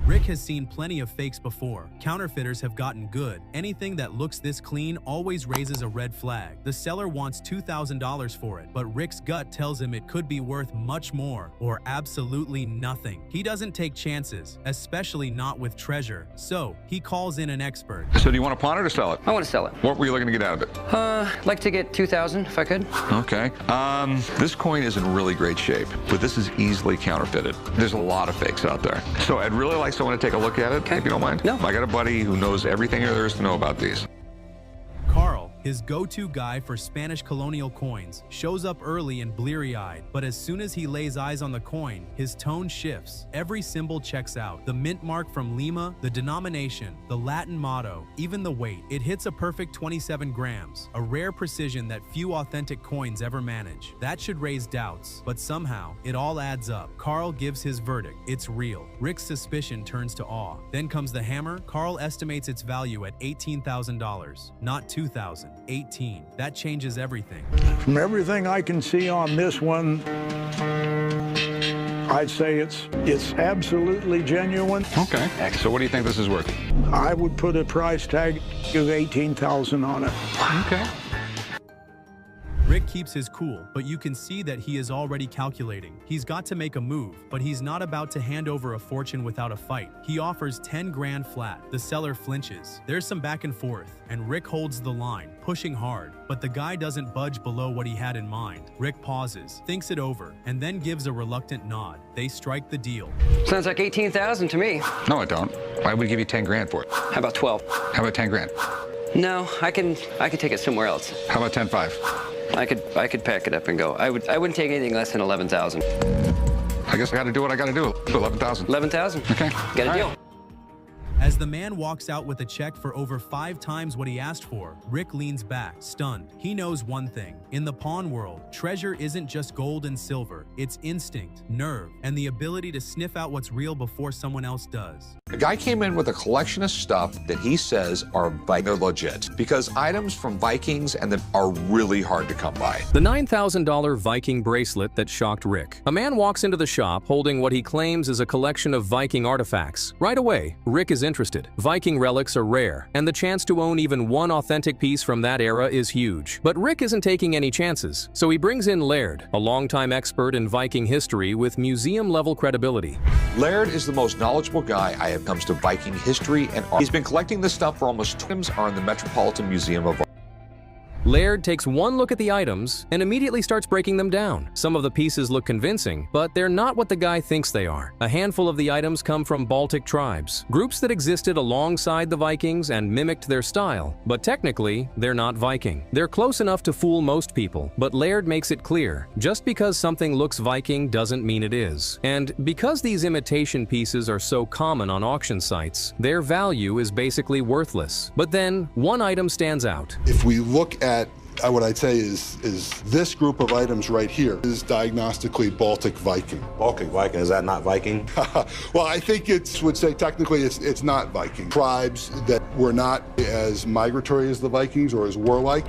Rick has seen plenty of fakes before. Counterfeiters have gotten good. Anything that looks this clean always raises a red flag. The seller wants $2,000 for it, but Rick's gut tells him it could be worth much more, or absolutely nothing. He doesn't take chances, especially not with treasure, so he calls in an expert. So do you want to pawn it or sell it? I want to sell it. What were you looking to get out of it? I'd like to get $2,000 if I could. Okay. This coin is in really great shape, but this is easily counterfeited. There's a lot of fakes out there. So I'd really like someone to take a look at it, if you don't mind. No. I got a buddy who knows everything there is to know about these. Carl, his go-to guy for Spanish colonial coins, shows up early and bleary-eyed, but as soon as he lays eyes on the coin, his tone shifts. Every symbol checks out. The mint mark from Lima, the denomination, the Latin motto, even the weight. It hits a perfect 27 grams, a rare precision that few authentic coins ever manage. That should raise doubts, but somehow, it all adds up. Carl gives his verdict. It's real. Rick's suspicion turns to awe. Then comes the hammer. Carl estimates its value at $18,000, not $2,000, $18,000. That changes everything. From everything I can see on this one, I'd say it's absolutely genuine. Okay. So what do you think this is worth? I would put a price tag of $18,000 on it. Okay. Rick keeps his cool, but you can see that he is already calculating. He's got to make a move, but he's not about to hand over a fortune without a fight. He offers 10 grand flat. The seller flinches. There's some back and forth, and Rick holds the line, pushing hard, but the guy doesn't budge below what he had in mind. Rick pauses, thinks it over, and then gives a reluctant nod. They strike the deal. Sounds like 18,000 to me. No, I don't. I would give you 10 grand for it. How about 12? How about 10 grand? No, I can take it somewhere else. How about 10.5? I could pack it up and go. I wouldn't take anything less than 11,000. I guess I got to do what I got to do. 11,000. 11,000. Okay. Got a deal. As the man walks out with a check for over 5 times what he asked for, Rick leans back, stunned. He knows one thing. In the pawn world, treasure isn't just gold and silver. It's instinct, nerve, and the ability to sniff out what's real before someone else does. A guy came in with a collection of stuff that he says are they're legit because items from Vikings and them are really hard to come by. The $9,000 Viking bracelet that shocked Rick. A man walks into the shop holding what he claims is a collection of Viking artifacts. Right away, Rick is interested. Viking relics are rare, and the chance to own even one authentic piece from that era is huge. But Rick isn't taking any chances, so he brings in Laird, a longtime expert in Viking history with museum-level credibility. Laird is the most knowledgeable guy I have when it comes to Viking history and art. He's been collecting this stuff for almost 2 years, are in the Metropolitan Museum of Art. Laird takes one look at the items and immediately starts breaking them down. Some of the pieces look convincing, but they're not what the guy thinks they are. A handful of the items come from Baltic tribes, groups that existed alongside the Vikings and mimicked their style, but technically, they're not Viking. They're close enough to fool most people, but Laird makes it clear, just because something looks Viking doesn't mean it is. And because these imitation pieces are so common on auction sites, their value is basically worthless. But then, one item stands out. If we look at what I'd say is this group of items right here is diagnostically Baltic Viking. Baltic Viking, is that not Viking? Well, I think would say technically it's not Viking. Tribes that were not as migratory as the Vikings or as warlike.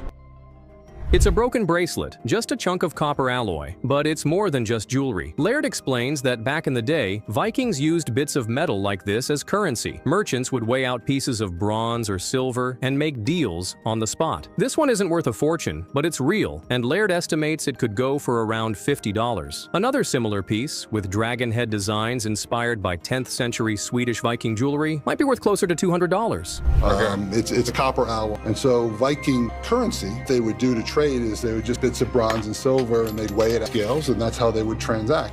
It's a broken bracelet, just a chunk of copper alloy, but it's more than just jewelry. Laird explains that back in the day, Vikings used bits of metal like this as currency. Merchants would weigh out pieces of bronze or silver and make deals on the spot. This one isn't worth a fortune, but it's real, and Laird estimates it could go for around $50. Another similar piece, with dragon head designs inspired by 10th century Swedish Viking jewelry, might be worth closer to $200. It's a copper alloy, and so Viking currency they would do to trade is they would just bits of bronze and silver and they'd weigh it at scales and that's how they would transact.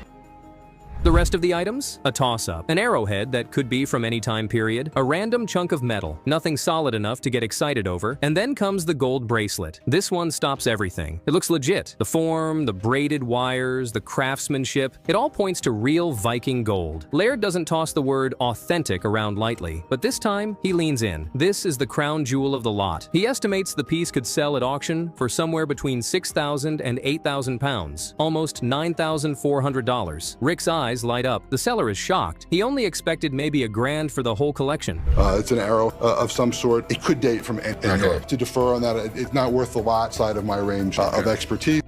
The rest of the items? A toss-up. An arrowhead that could be from any time period, a random chunk of metal, nothing solid enough to get excited over, and then comes the gold bracelet. This one stops everything. It looks legit. The form, the braided wires, the craftsmanship, it all points to real Viking gold. Laird doesn't toss the word authentic around lightly, but this time he leans in. This is the crown jewel of the lot. He estimates the piece could sell at auction for somewhere between 6,000 and 8,000 pounds, almost $9,400. Rick's eyes light up. The seller is shocked. He only expected maybe $1,000 for the whole collection. It's an arrow of some sort. It could date from any era. To defer on that, it's not worth the lot side of my range of expertise.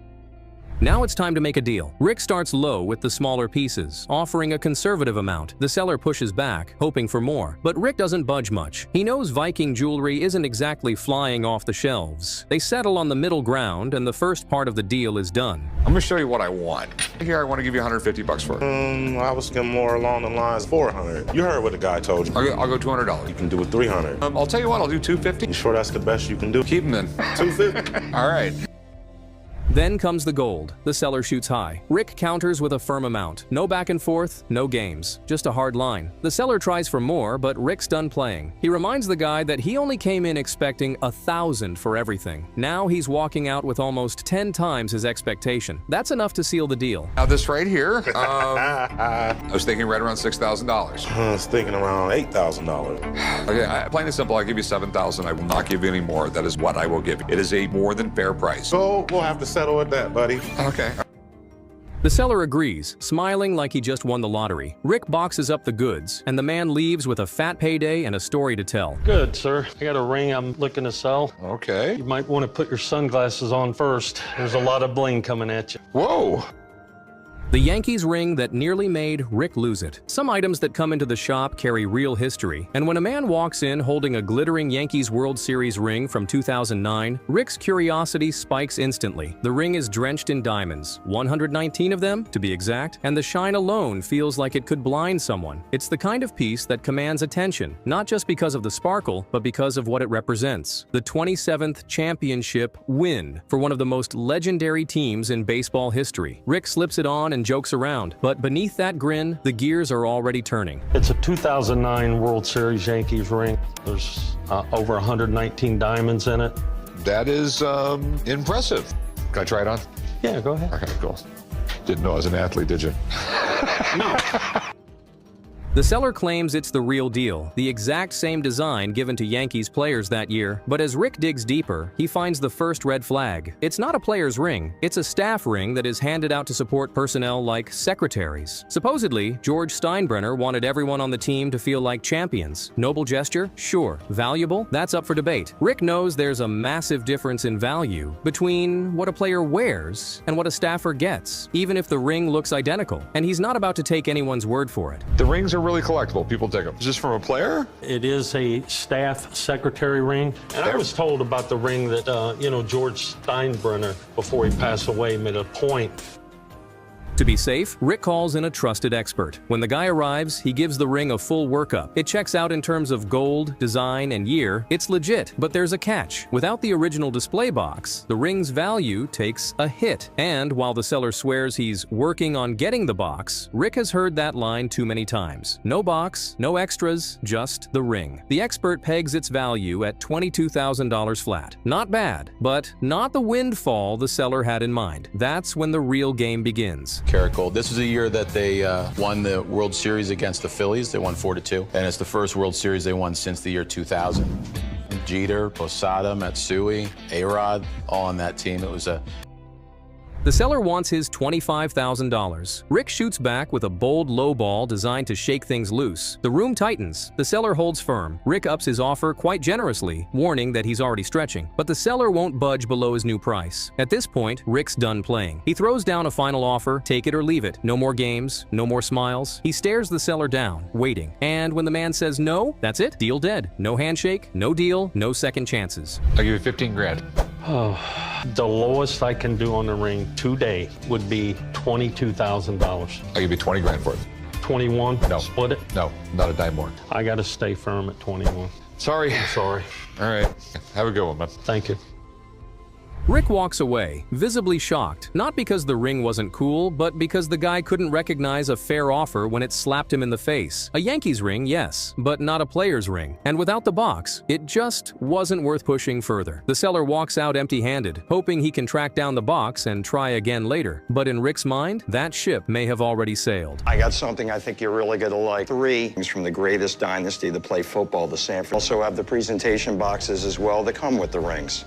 Now it's time to make a deal. Rick starts low with the smaller pieces, offering a conservative amount. The seller pushes back, hoping for more. But Rick doesn't budge much. He knows Viking jewelry isn't exactly flying off the shelves. They settle on the middle ground, and the first part of the deal is done. I'm gonna show you what I want. Here, I want to give you $150 for it. I was thinking more along the lines of $400. You heard what the guy told you. I'll go $200. You can do it $300. I'll tell you what, I'll do $250. You sure that's the best you can do? Keep them then. $250. All right. Then comes the gold. The seller shoots high. Rick counters with a firm amount. No back and forth, no games. Just a hard line. The seller tries for more, but Rick's done playing. He reminds the guy that he only came in expecting $1,000 for everything. Now he's walking out with almost 10 times his expectation. That's enough to seal the deal. Now this right here, I was thinking right around $6,000. I was thinking around $8,000. Okay, plain and simple, I'll give you $7,000. I will not give you any more. That is what I will give you. It is a more than fair price. So we'll have to settle at that, buddy. Okay. The seller agrees, smiling like he just won the lottery. Rick boxes up the goods, and the man leaves with a fat payday and a story to tell. Good, sir. I got a ring I'm looking to sell. Okay. You might want to put your sunglasses on first. There's a lot of bling coming at you. Whoa. The Yankees ring that nearly made Rick lose it. Some items that come into the shop carry real history, and when a man walks in holding a glittering Yankees World Series ring from 2009, Rick's curiosity spikes instantly. The ring is drenched in diamonds, 119 of them to be exact, and the shine alone feels like it could blind someone. It's the kind of piece that commands attention, not just because of the sparkle, but because of what it represents. The 27th championship win for one of the most legendary teams in baseball history. Rick slips it on and jokes around, but beneath that grin, the gears are already turning. It's a 2009 World Series Yankees ring. There's over 119 diamonds in it. That is impressive. Can I try it on? Yeah, go ahead. Okay, cool. Didn't know I was an athlete, did you? No. The seller claims it's the real deal, the exact same design given to Yankees players that year, but as Rick digs deeper, he finds the first red flag. It's not a player's ring, it's a staff ring that is handed out to support personnel like secretaries. Supposedly, George Steinbrenner wanted everyone on the team to feel like champions. Noble gesture? Sure. Valuable? That's up for debate. Rick knows there's a massive difference in value between what a player wears and what a staffer gets, even if the ring looks identical, and he's not about to take anyone's word for it. The rings are really collectible. People take them. Is this from a player? It is a staff secretary ring. And I was told about the ring that, George Steinbrenner, before he passed away, made a point. To be safe, Rick calls in a trusted expert. When the guy arrives, he gives the ring a full workup. It checks out in terms of gold, design, and year. It's legit, but there's a catch. Without the original display box, the ring's value takes a hit. And while the seller swears he's working on getting the box, Rick has heard that line too many times. No box, no extras, just the ring. The expert pegs its value at $22,000 flat. Not bad, but not the windfall the seller had in mind. That's when the real game begins. Karat gold. This was a year that they won the World Series against the Phillies. They won 4-2, and it's the first World Series they won since the year 2000. Jeter, Posada, Matsui, A-Rod, all on that team. It was a The seller wants his $25,000. Rick shoots back with a bold low ball designed to shake things loose. The room tightens. The seller holds firm. Rick ups his offer quite generously, warning that he's already stretching. But the seller won't budge below his new price. At this point, Rick's done playing. He throws down a final offer, take it or leave it. No more games, no more smiles. He stares the seller down, waiting. And when the man says no, that's it. Deal dead. No handshake, no deal, no second chances. I'll give you 15 grand. Oh, the lowest I can do on the ring today would be $22,000. I'll give you 20 grand for it. 21? No. Split it? No, not a dime more. I got to stay firm at 21. Sorry. I'm sorry. All right. Have a good one, man. Thank you. Rick walks away, visibly shocked, not because the ring wasn't cool, but because the guy couldn't recognize a fair offer when it slapped him in the face. A Yankees ring, yes, but not a player's ring. And without the box, it just wasn't worth pushing further. The seller walks out empty-handed, hoping he can track down the box and try again later. But in Rick's mind, that ship may have already sailed. I got something I think you're really going to like. 3 rings from the greatest dynasty to play football, the Sanford. Also have the presentation boxes as well that come with the rings.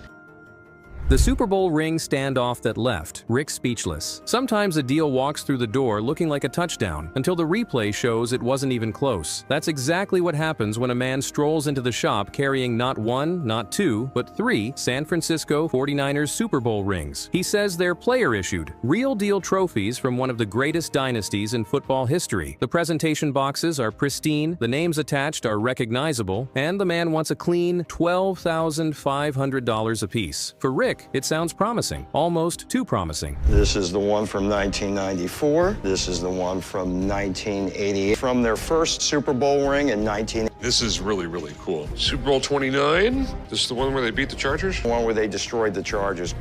The Super Bowl ring standoff that left Rick speechless. Sometimes a deal walks through the door looking like a touchdown, until the replay shows it wasn't even close. That's exactly what happens when a man strolls into the shop carrying not 1, not 2, but 3 San Francisco 49ers Super Bowl rings. He says they're player-issued, real-deal trophies from one of the greatest dynasties in football history. The presentation boxes are pristine, the names attached are recognizable, and the man wants a clean $12,500 apiece. For Rick, it sounds promising, almost too promising. This is the one from 1994. This is the one from 1988. From their first Super Bowl ring in 19... This is really, really cool. Super Bowl 29. This is the one where they beat the Chargers? The one where they destroyed the Chargers.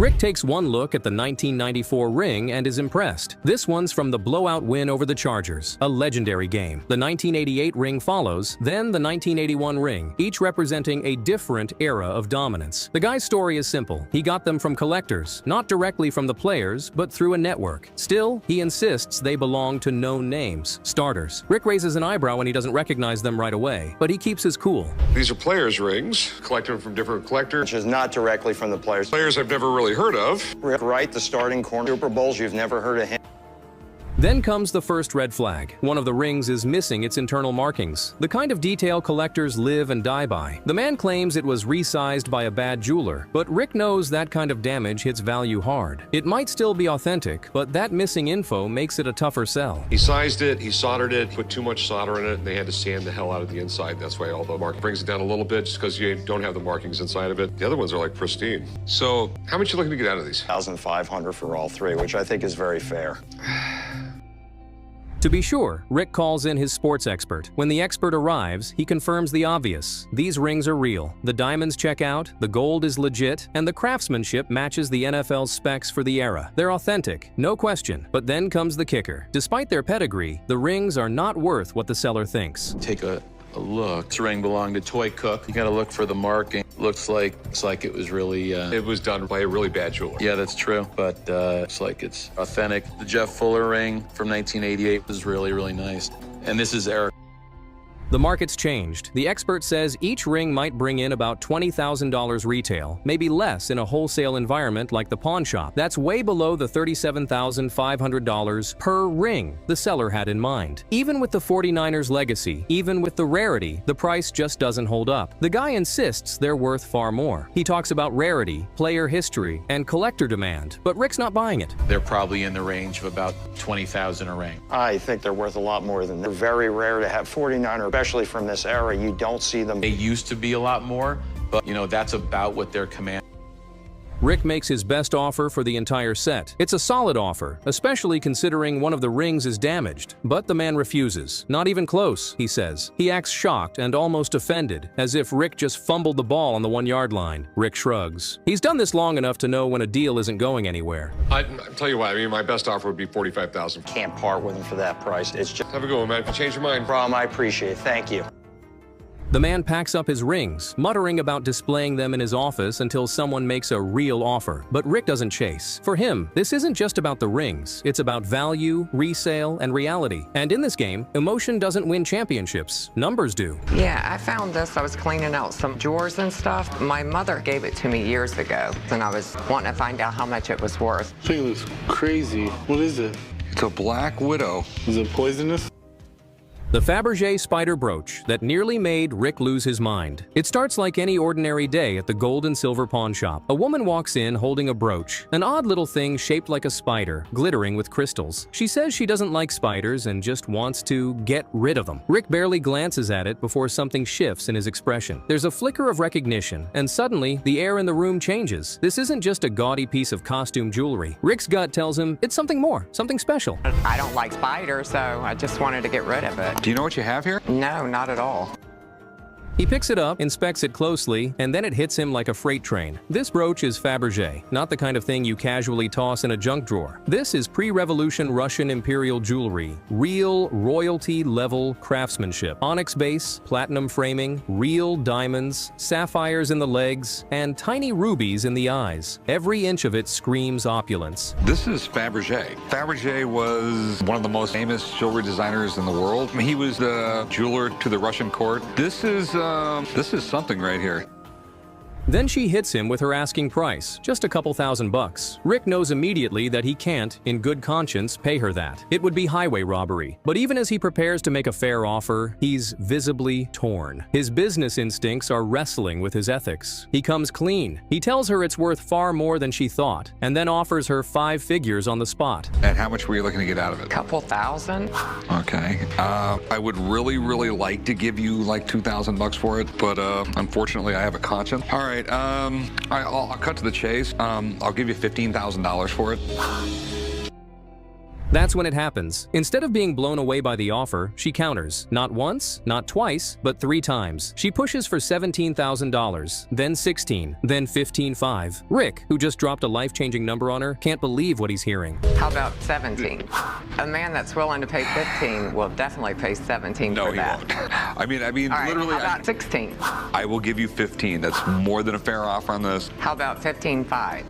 Rick takes one look at the 1994 ring and is impressed. This one's from the blowout win over the Chargers, a legendary game. The 1988 ring follows, then the 1981 ring, each representing a different era of dominance. The guy's story is simple. He got them from collectors, not directly from the players, but through a network. Still, he insists they belong to known names, starters. Rick raises an eyebrow when he doesn't recognize them right away, but he keeps his cool. These are players' rings, collected from different collectors. Which is not directly from the players. Players I've never really heard of. Rick Wright, the starting corner, Super Bowls, you've never heard of him. Then comes the first red flag. One of the rings is missing its internal markings, the kind of detail collectors live and die by. The man claims it was resized by a bad jeweler, but Rick knows that kind of damage hits value hard. It might still be authentic, but that missing info makes it a tougher sell. He sized it, he soldered it, put too much solder in it, and they had to sand the hell out of the inside. That's why all the marking brings it down a little bit, just because you don't have the markings inside of it. The other ones are like pristine. So how much are you looking to get out of these? $1,500 for all three, which I think is very fair. To be sure, Rick calls in his sports expert. When the expert arrives, he confirms the obvious. These rings are real. The diamonds check out, the gold is legit, and the craftsmanship matches the NFL's specs for the era. They're authentic, no question. But then comes the kicker. Despite their pedigree, the rings are not worth what the seller thinks. Take a look. This ring belonged to Toy Cook. You gotta look for the marking. Looks like it was really... It was done by a really bad jeweler. Yeah, that's true, but looks like it's authentic. The Jeff Fuller ring from 1988 was really, really nice. And this is Eric. The market's changed. The expert says each ring might bring in about $20,000 retail, maybe less in a wholesale environment like the pawn shop. That's way below the $37,500 per ring the seller had in mind. Even with the 49ers legacy, even with the rarity, the price just doesn't hold up. The guy insists they're worth far more. He talks about rarity, player history, and collector demand, but Rick's not buying it. They're probably in the range of about $20,000 a ring. I think they're worth a lot more than that. They're very rare to have 49er, especially from this era. You don't see them. They used to be a lot more, but you know, that's about what their command. Rick makes his best offer for the entire set. It's a solid offer, especially considering one of the rings is damaged. But the man refuses. Not even close, he says. He acts shocked and almost offended, as if Rick just fumbled the ball on the 1-yard line. Rick shrugs. He's done this long enough to know when a deal isn't going anywhere. I tell you what, I mean, my best offer would be $45,000. Can't part with them for that price. It's just... Have a good one, man. If you change your mind. Problem, I appreciate it. Thank you. The man packs up his rings, muttering about displaying them in his office until someone makes a real offer. But Rick doesn't chase. For him, this isn't just about the rings. It's about value, resale, and reality. And in this game, emotion doesn't win championships. Numbers do. Yeah, I found this. I was cleaning out some drawers and stuff. My mother gave it to me years ago, and I was wanting to find out how much it was worth. This thing looks crazy. What is it? It's a Black Widow. Is it poisonous? The Fabergé spider brooch that nearly made Rick lose his mind. It starts like any ordinary day at the gold and silver pawn shop. A woman walks in holding a brooch, an odd little thing shaped like a spider, glittering with crystals. She says she doesn't like spiders and just wants to get rid of them. Rick barely glances at it before something shifts in his expression. There's a flicker of recognition, and suddenly the air in the room changes. This isn't just a gaudy piece of costume jewelry. Rick's gut tells him it's something more, something special. I don't like spiders, so I just wanted to get rid of it. Do you know what you have here? No, not at all. He picks it up, inspects it closely, and then it hits him like a freight train. This brooch is Fabergé, not the kind of thing you casually toss in a junk drawer. This is pre-revolution Russian imperial jewelry, real royalty-level craftsmanship. Onyx base, platinum framing, real diamonds, sapphires in the legs, and tiny rubies in the eyes. Every inch of it screams opulence. This is Fabergé. Fabergé was one of the most famous jewelry designers in the world. He was the jeweler to the Russian court. This is something right here. Then she hits him with her asking price, just a couple $1,000. Rick knows immediately that he can't, in good conscience, pay her that. It would be highway robbery. But even as he prepares to make a fair offer, he's visibly torn. His business instincts are wrestling with his ethics. He comes clean. He tells her it's worth far more than she thought, and then offers her 5 figures on the spot. And how much were you looking to get out of it? Couple thousand. Okay. I would really, really like to give you like $2,000 for it, but unfortunately I have a conscience. All right. I'll cut to the chase. I'll give you $15,000 for it. That's when it happens. Instead of being blown away by the offer, she counters. Not once, not twice, but 3 times. She pushes for $17,000, then $16,000, then $15,500. Rick, who just dropped a life-changing number on her, can't believe what he's hearing. How about 17? A man that's willing to pay 15 will definitely pay 17 No, for he that. won't. I mean, All right, literally. how about 16? I will give you 15. That's more than a fair offer on this. How about 15.5?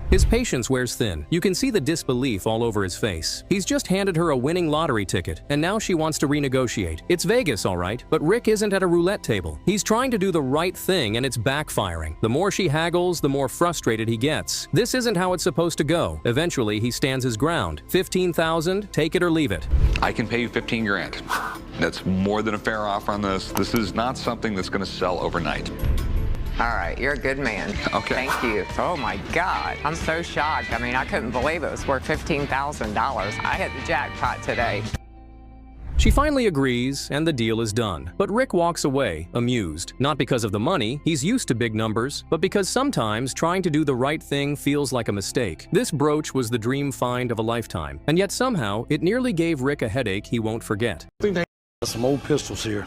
His patience wears thin. You can see the disbelief all over his face. He's just handed her a winning lottery ticket, and now she wants to renegotiate. It's Vegas, all right, but Rick isn't at a roulette table. He's trying to do the right thing, and it's backfiring. The more she haggles, the more frustrated he gets. This isn't how it's supposed to go. Eventually, he stands his ground. $15,000, take it or leave it. I can pay you 15 grand. That's more than a fair offer on this. This is not something that's going to sell overnight. All right, you're a good man. Okay. Thank you. Oh my God, I'm so shocked. I mean, I couldn't believe it was worth $15,000. I hit the jackpot today. She finally agrees, and the deal is done. But Rick walks away, amused. Not because of the money, he's used to big numbers, but because sometimes trying to do the right thing feels like a mistake. This brooch was the dream find of a lifetime, and yet somehow it nearly gave Rick a headache he won't forget. Some old pistols here.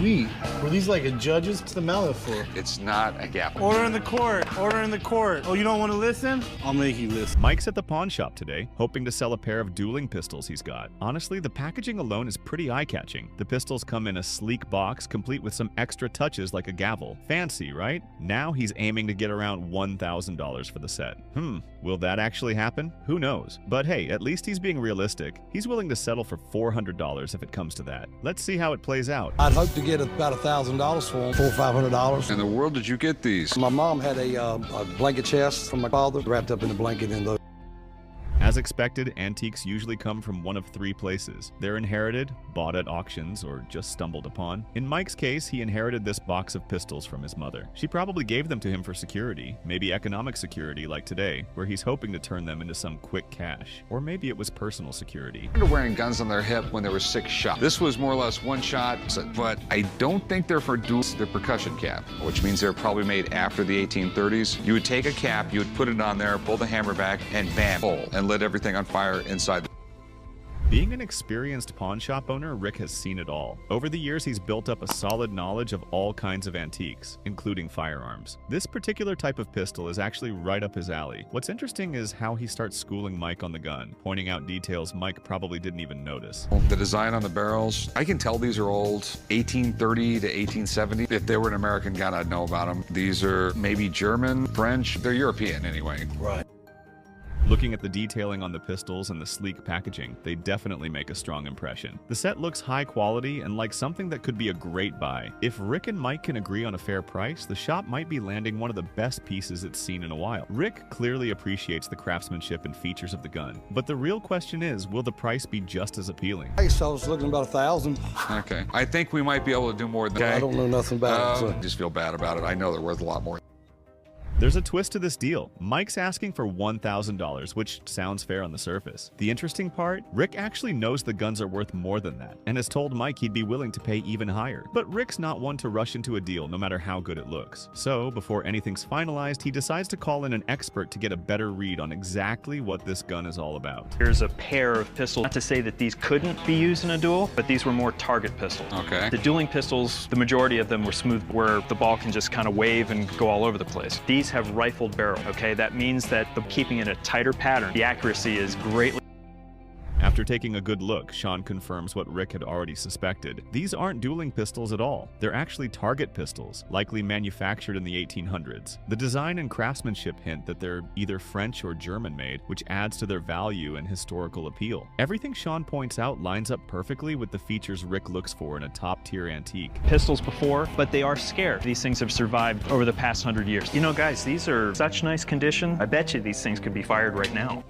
Were these like a judge's? What's the mallet for? It's not a gap. Order in the court. Order in the court. Oh, you don't want to listen? I'll make you listen. Mike's at the pawn shop today, hoping to sell a pair of dueling pistols he's got. Honestly, the packaging alone is pretty eye-catching. The pistols come in a sleek box, complete with some extra touches like a gavel. Fancy, right? Now he's aiming to get around $1,000 for the set. Will that actually happen? Who knows? But hey, at least he's being realistic. He's willing to settle for $400 if it comes to that. Let's see how it plays out. I'd hope to get about $1,000 for them, $400 or $500. In the world did you get these? My mom had a blanket chest from my father, wrapped up in a blanket in those. As expected, antiques usually come from one of 3 places. They're inherited, bought at auctions, or just stumbled upon. In Mike's case, he inherited this box of pistols from his mother. She probably gave them to him for security, maybe economic security like today, where he's hoping to turn them into some quick cash. Or maybe it was personal security. They're wearing guns on their hip when there were 6 shots. This was more or less 1 shot, but I don't think they're for the percussion cap, which means they're probably made after the 1830s. You would take a cap, you would put it on there, pull the hammer back, and bam, pull, and lit everything on fire inside. Being an experienced pawn shop owner, Rick has seen it all. Over the years, he's built up a solid knowledge of all kinds of antiques, including firearms. This particular type of pistol is actually right up his alley. What's interesting is how he starts schooling Mike on the gun, pointing out details Mike probably didn't even notice. The design on the barrels, I can tell these are old, 1830 to 1870. If they were an American gun, I'd know about them. These are maybe German, French, they're European anyway. Right. Looking at the detailing on the pistols and the sleek packaging, they definitely make a strong impression. The set looks high quality and like something that could be a great buy. If Rick and Mike can agree on a fair price, the shop might be landing one of the best pieces it's seen in a while. Rick clearly appreciates the craftsmanship and features of the gun, but the real question is, will the price be just as appealing? Hey, so I was looking about $1,000. Okay, I think we might be able to do more than that. I don't know nothing about it. So. I just feel bad about it. I know they're worth a lot more. There's a twist to this deal. Mike's asking for $1,000, which sounds fair on the surface. The interesting part, Rick actually knows the guns are worth more than that, and has told Mike he'd be willing to pay even higher. But Rick's not one to rush into a deal no matter how good it looks. So, before anything's finalized, he decides to call in an expert to get a better read on exactly what this gun is all about. Here's a pair of pistols. Not to say that these couldn't be used in a duel, but these were more target pistols. Okay. The dueling pistols, the majority of them were smooth, where the ball can just kind of wave and go all over the place. These have rifled barrel, okay? That means that keeping it a tighter pattern, the accuracy is greatly. After taking a good look, Sean confirms what Rick had already suspected. These aren't dueling pistols at all. They're actually target pistols, likely manufactured in the 1800s. The design and craftsmanship hint that they're either French or German made, which adds to their value and historical appeal. Everything Sean points out lines up perfectly with the features Rick looks for in a top-tier antique. Pistols before, but they are scarce. These things have survived over the past 100 years. You know, guys, these are such nice condition. I bet you these things could be fired right now.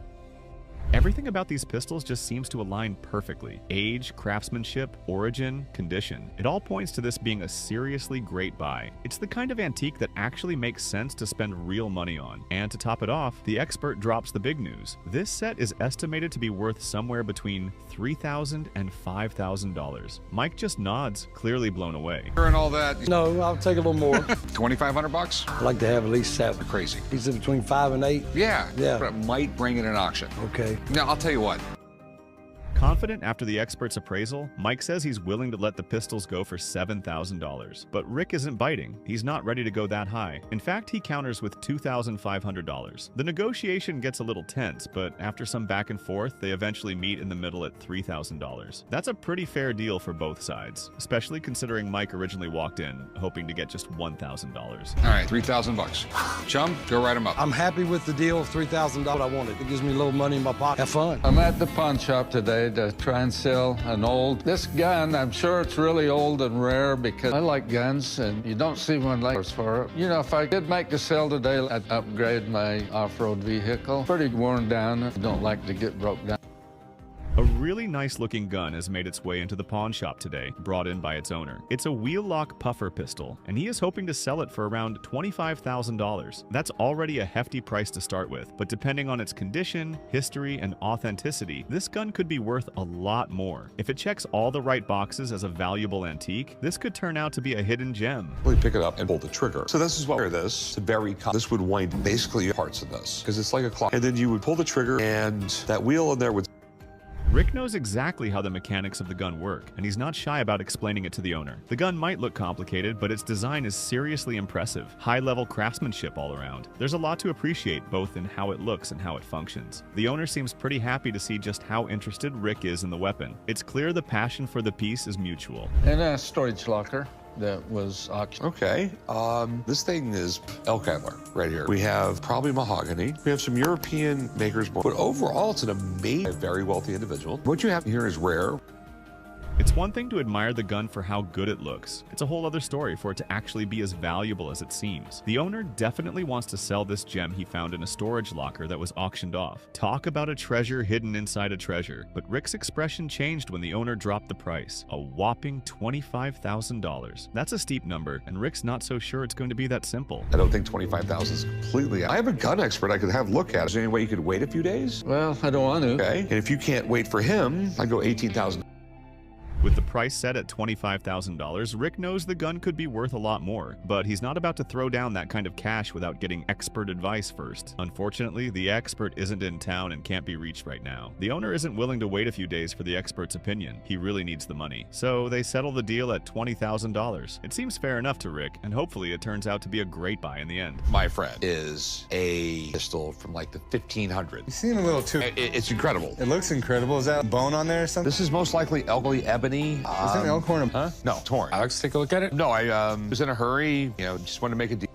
Everything about these pistols just seems to align perfectly. Age, craftsmanship, origin, condition. It all points to this being a seriously great buy. It's the kind of antique that actually makes sense to spend real money on. And to top it off, the expert drops the big news. This set is estimated to be worth somewhere between $3,000 and $5,000. Mike just nods, clearly blown away. And all that. No, I'll take a little more. $2,500? I'd like to have at least 7. Crazy. He's in between 5 and 8. Yeah. Yeah. But it might bring it in auction. Okay. Now, I'll tell you what. Confident after the expert's appraisal, Mike says he's willing to let the pistols go for $7,000. But Rick isn't biting. He's not ready to go that high. In fact, he counters with $2,500. The negotiation gets a little tense, but after some back and forth, they eventually meet in the middle at $3,000. That's a pretty fair deal for both sides, especially considering Mike originally walked in hoping to get just $1,000. All right, $3,000. Chum, go write him up. I'm happy with the deal of $3,000 I wanted. It gives me a little money in my pocket. Have fun. I'm at the pawn shop today to try and sell an old. This gun, I'm sure it's really old and rare because I like guns and you don't see one like this for it. You know, if I did make a sale today, I'd upgrade my off-road vehicle. Pretty worn down. I don't like to get broke down. A really nice-looking gun has made its way into the pawn shop today, brought in by its owner. It's a wheel-lock puffer pistol, and he is hoping to sell it for around $25,000. That's already a hefty price to start with, but depending on its condition, history, and authenticity, this gun could be worth a lot more. If it checks all the right boxes as a valuable antique, this could turn out to be a hidden gem. We pick it up and pull the trigger. So this is what this would wind basically parts of this because it's like a clock. And then you would pull the trigger and that wheel in there would. Rick knows exactly how the mechanics of the gun work, and he's not shy about explaining it to the owner. The gun might look complicated, but its design is seriously impressive. High-level craftsmanship all around. There's a lot to appreciate both in how it looks and how it functions. The owner seems pretty happy to see just how interested Rick is in the weapon. It's clear the passion for the piece is mutual. And a storage locker that was auctioned. Okay, this thing is elk antler right here. We have probably mahogany. We have some European makers, but overall it's an amazing, very wealthy individual. What you have here is rare. It's one thing to admire the gun for how good it looks. It's a whole other story for it to actually be as valuable as it seems. The owner definitely wants to sell this gem he found in a storage locker that was auctioned off. Talk about a treasure hidden inside a treasure. But Rick's expression changed when the owner dropped the price. A whopping $25,000. That's a steep number, and Rick's not so sure it's going to be that simple. I don't think 25,000 is completely. I have a gun expert I could have look at it. Is there any way you could wait a few days? Well, I don't want to. Okay, and if you can't wait for him, I'd go 18,000. With the price set at $25,000, Rick knows the gun could be worth a lot more, but he's not about to throw down that kind of cash without getting expert advice first. Unfortunately, the expert isn't in town and can't be reached right now. The owner isn't willing to wait a few days for the expert's opinion. He really needs the money. So they settle the deal at $20,000. It seems fair enough to Rick, and hopefully it turns out to be a great buy in the end. My friend is a pistol from like the 1500s. You seem a little too... It's incredible. It looks incredible. Is that bone on there or something? This is most likely ebony. Is that an elkhorn? Huh? No, torn. Alex, take a look at it. No, I was in a hurry. You know, just wanted to make a deal.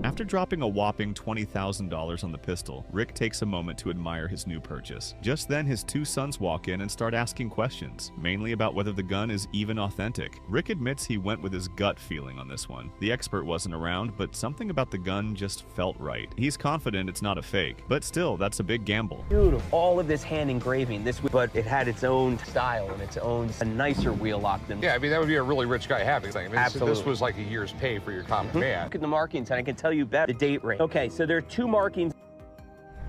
After dropping a whopping $20,000 on the pistol, Rick takes a moment to admire his new purchase. Just then, his two sons walk in and start asking questions, mainly about whether the gun is even authentic. Rick admits he went with his gut feeling on this one. The expert wasn't around, but something about the gun just felt right. He's confident it's not a fake, but still, that's a big gamble. Dude, all of this hand engraving, but it had its own style and its own a nicer wheel lock than... Yeah, I mean, that would be a really rich guy having thing. I mean, Absolutely. This was like a year's pay for your common man. Look at the markings, and I can tell you better the date range. Okay, so there are two markings.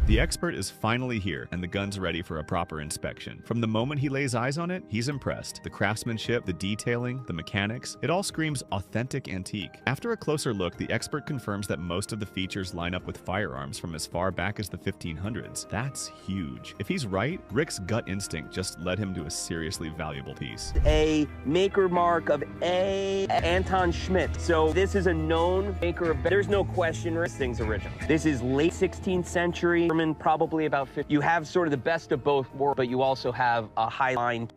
The expert is finally here, and the gun's ready for a proper inspection. From the moment he lays eyes on it, he's impressed. The craftsmanship, the detailing, the mechanics, it all screams authentic antique. After a closer look, the expert confirms that most of the features line up with firearms from as far back as the 1500s. That's huge. If he's right, Rick's gut instinct just led him to a seriously valuable piece. A maker mark of A. Anton Schmidt. So this is a known maker of... There's no question this thing's original. This is late 16th century. Probably about 50. You have sort of the best of both worlds, but you also have a high line.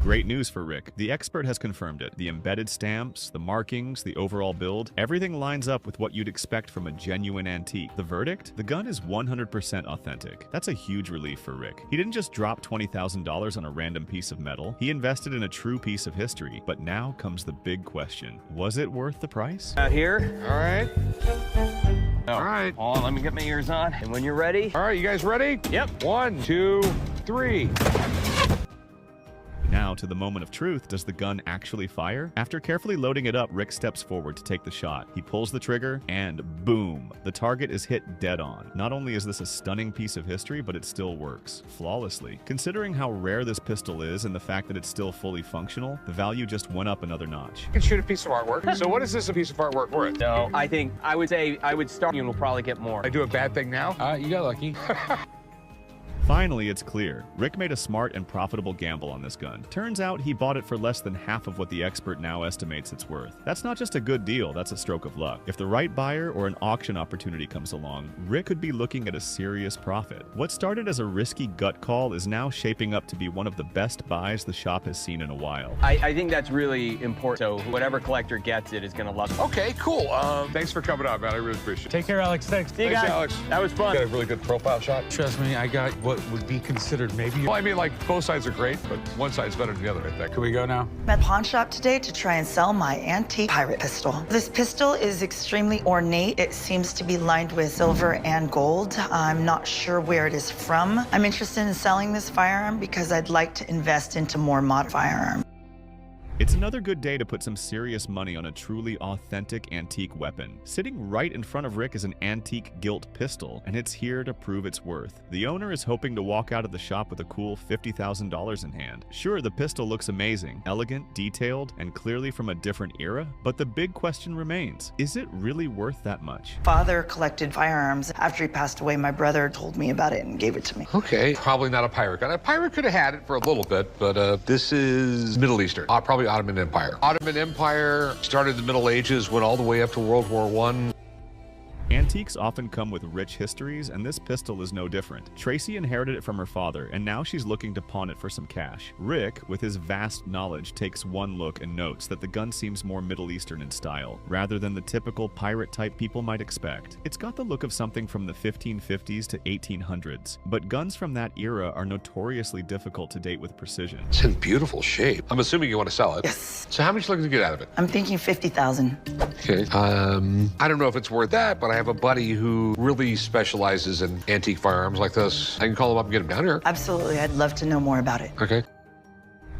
Great news for Rick. The expert has confirmed it. The embedded stamps, the markings, the overall build, everything lines up with what you'd expect from a genuine antique. The verdict? The gun is 100% authentic. That's a huge relief for Rick. He didn't just drop $20,000 on a random piece of metal. He invested in a true piece of history. But now comes the big question. Was it worth the price? Out here. All right. All right. Hold on, let me get my ears on. And when you're ready. All right, you guys ready? Yep. 1, 2, 3. Now, to the moment of truth, does the gun actually fire? After carefully loading it up, Rick steps forward to take the shot. He pulls the trigger, and boom! The target is hit dead on. Not only is this a stunning piece of history, but it still works flawlessly. Considering how rare this pistol is and the fact that it's still fully functional, the value just went up another notch. You can shoot a piece of artwork. So what is this a piece of artwork worth? No, I would say I would start and we'll probably get more. I do a bad thing now? You got lucky. Finally, it's clear. Rick made a smart and profitable gamble on this gun. Turns out he bought it for less than half of what the expert now estimates it's worth. That's not just a good deal, that's a stroke of luck. If the right buyer or an auction opportunity comes along, Rick could be looking at a serious profit. What started as a risky gut call is now shaping up to be one of the best buys the shop has seen in a while. I think that's really important. So whatever collector gets it is going to love it. Okay, cool. Thanks for coming out, man. I really appreciate it. Take care, Alex. Thanks. See you guys. Alex. That was fun. Got a really good profile shot. Trust me, I got what would be considered maybe. Well, I mean, like, both sides are great, but one side's better than the other, I think. Can we go now? I'm at pawn shop today to try and sell my antique pirate pistol. This pistol is extremely ornate. It seems to be lined with silver and gold. I'm not sure where it is from. I'm interested in selling this firearm because I'd like to invest into more modern firearms. It's another good day to put some serious money on a truly authentic antique weapon. Sitting right in front of Rick is an antique gilt pistol, and it's here to prove its worth. The owner is hoping to walk out of the shop with a cool $50,000 in hand. Sure, the pistol looks amazing, elegant, detailed, and clearly from a different era, but the big question remains, is it really worth that much? Father collected firearms. After he passed away, my brother told me about it and gave it to me. Okay, probably not a pirate gun. A pirate could have had it for a little bit, but this is Middle Eastern. Probably Ottoman Empire. Ottoman Empire started in the Middle Ages, went all the way up to World War I. Antiques often come with rich histories, and this pistol is no different. Tracy inherited it from her father, and now she's looking to pawn it for some cash. Rick, with his vast knowledge, takes one look and notes that the gun seems more Middle Eastern in style, rather than the typical pirate-type people might expect. It's got the look of something from the 1550s to 1800s, but guns from that era are notoriously difficult to date with precision. It's in beautiful shape. I'm assuming you want to sell it. Yes. So how much are you looking to get out of it? I'm thinking $50,000. Okay. I don't know if it's worth that, but I have a buddy who really specializes in antique firearms like this. I can call him up and get him down here. Absolutely. I'd love to know more about it. Okay.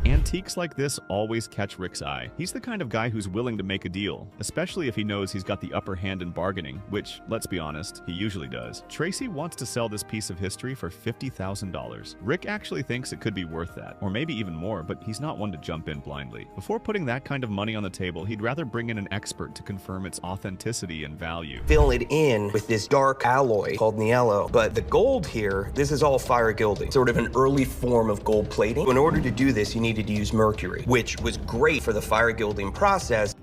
Antiques like this always catch Rick's eye. He's the kind of guy who's willing to make a deal, especially if he knows he's got the upper hand in bargaining, which, let's be honest, he usually does. Tracy wants to sell this piece of history for $50,000. Rick actually thinks it could be worth that, or maybe even more, but he's not one to jump in blindly. Before putting that kind of money on the table, he'd rather bring in an expert to confirm its authenticity and value. Fill it in with this dark alloy called Niello, but the gold here, this is all fire gilding, sort of an early form of gold plating. In order to do this, you needed to use mercury, which was great for the fire gilding process.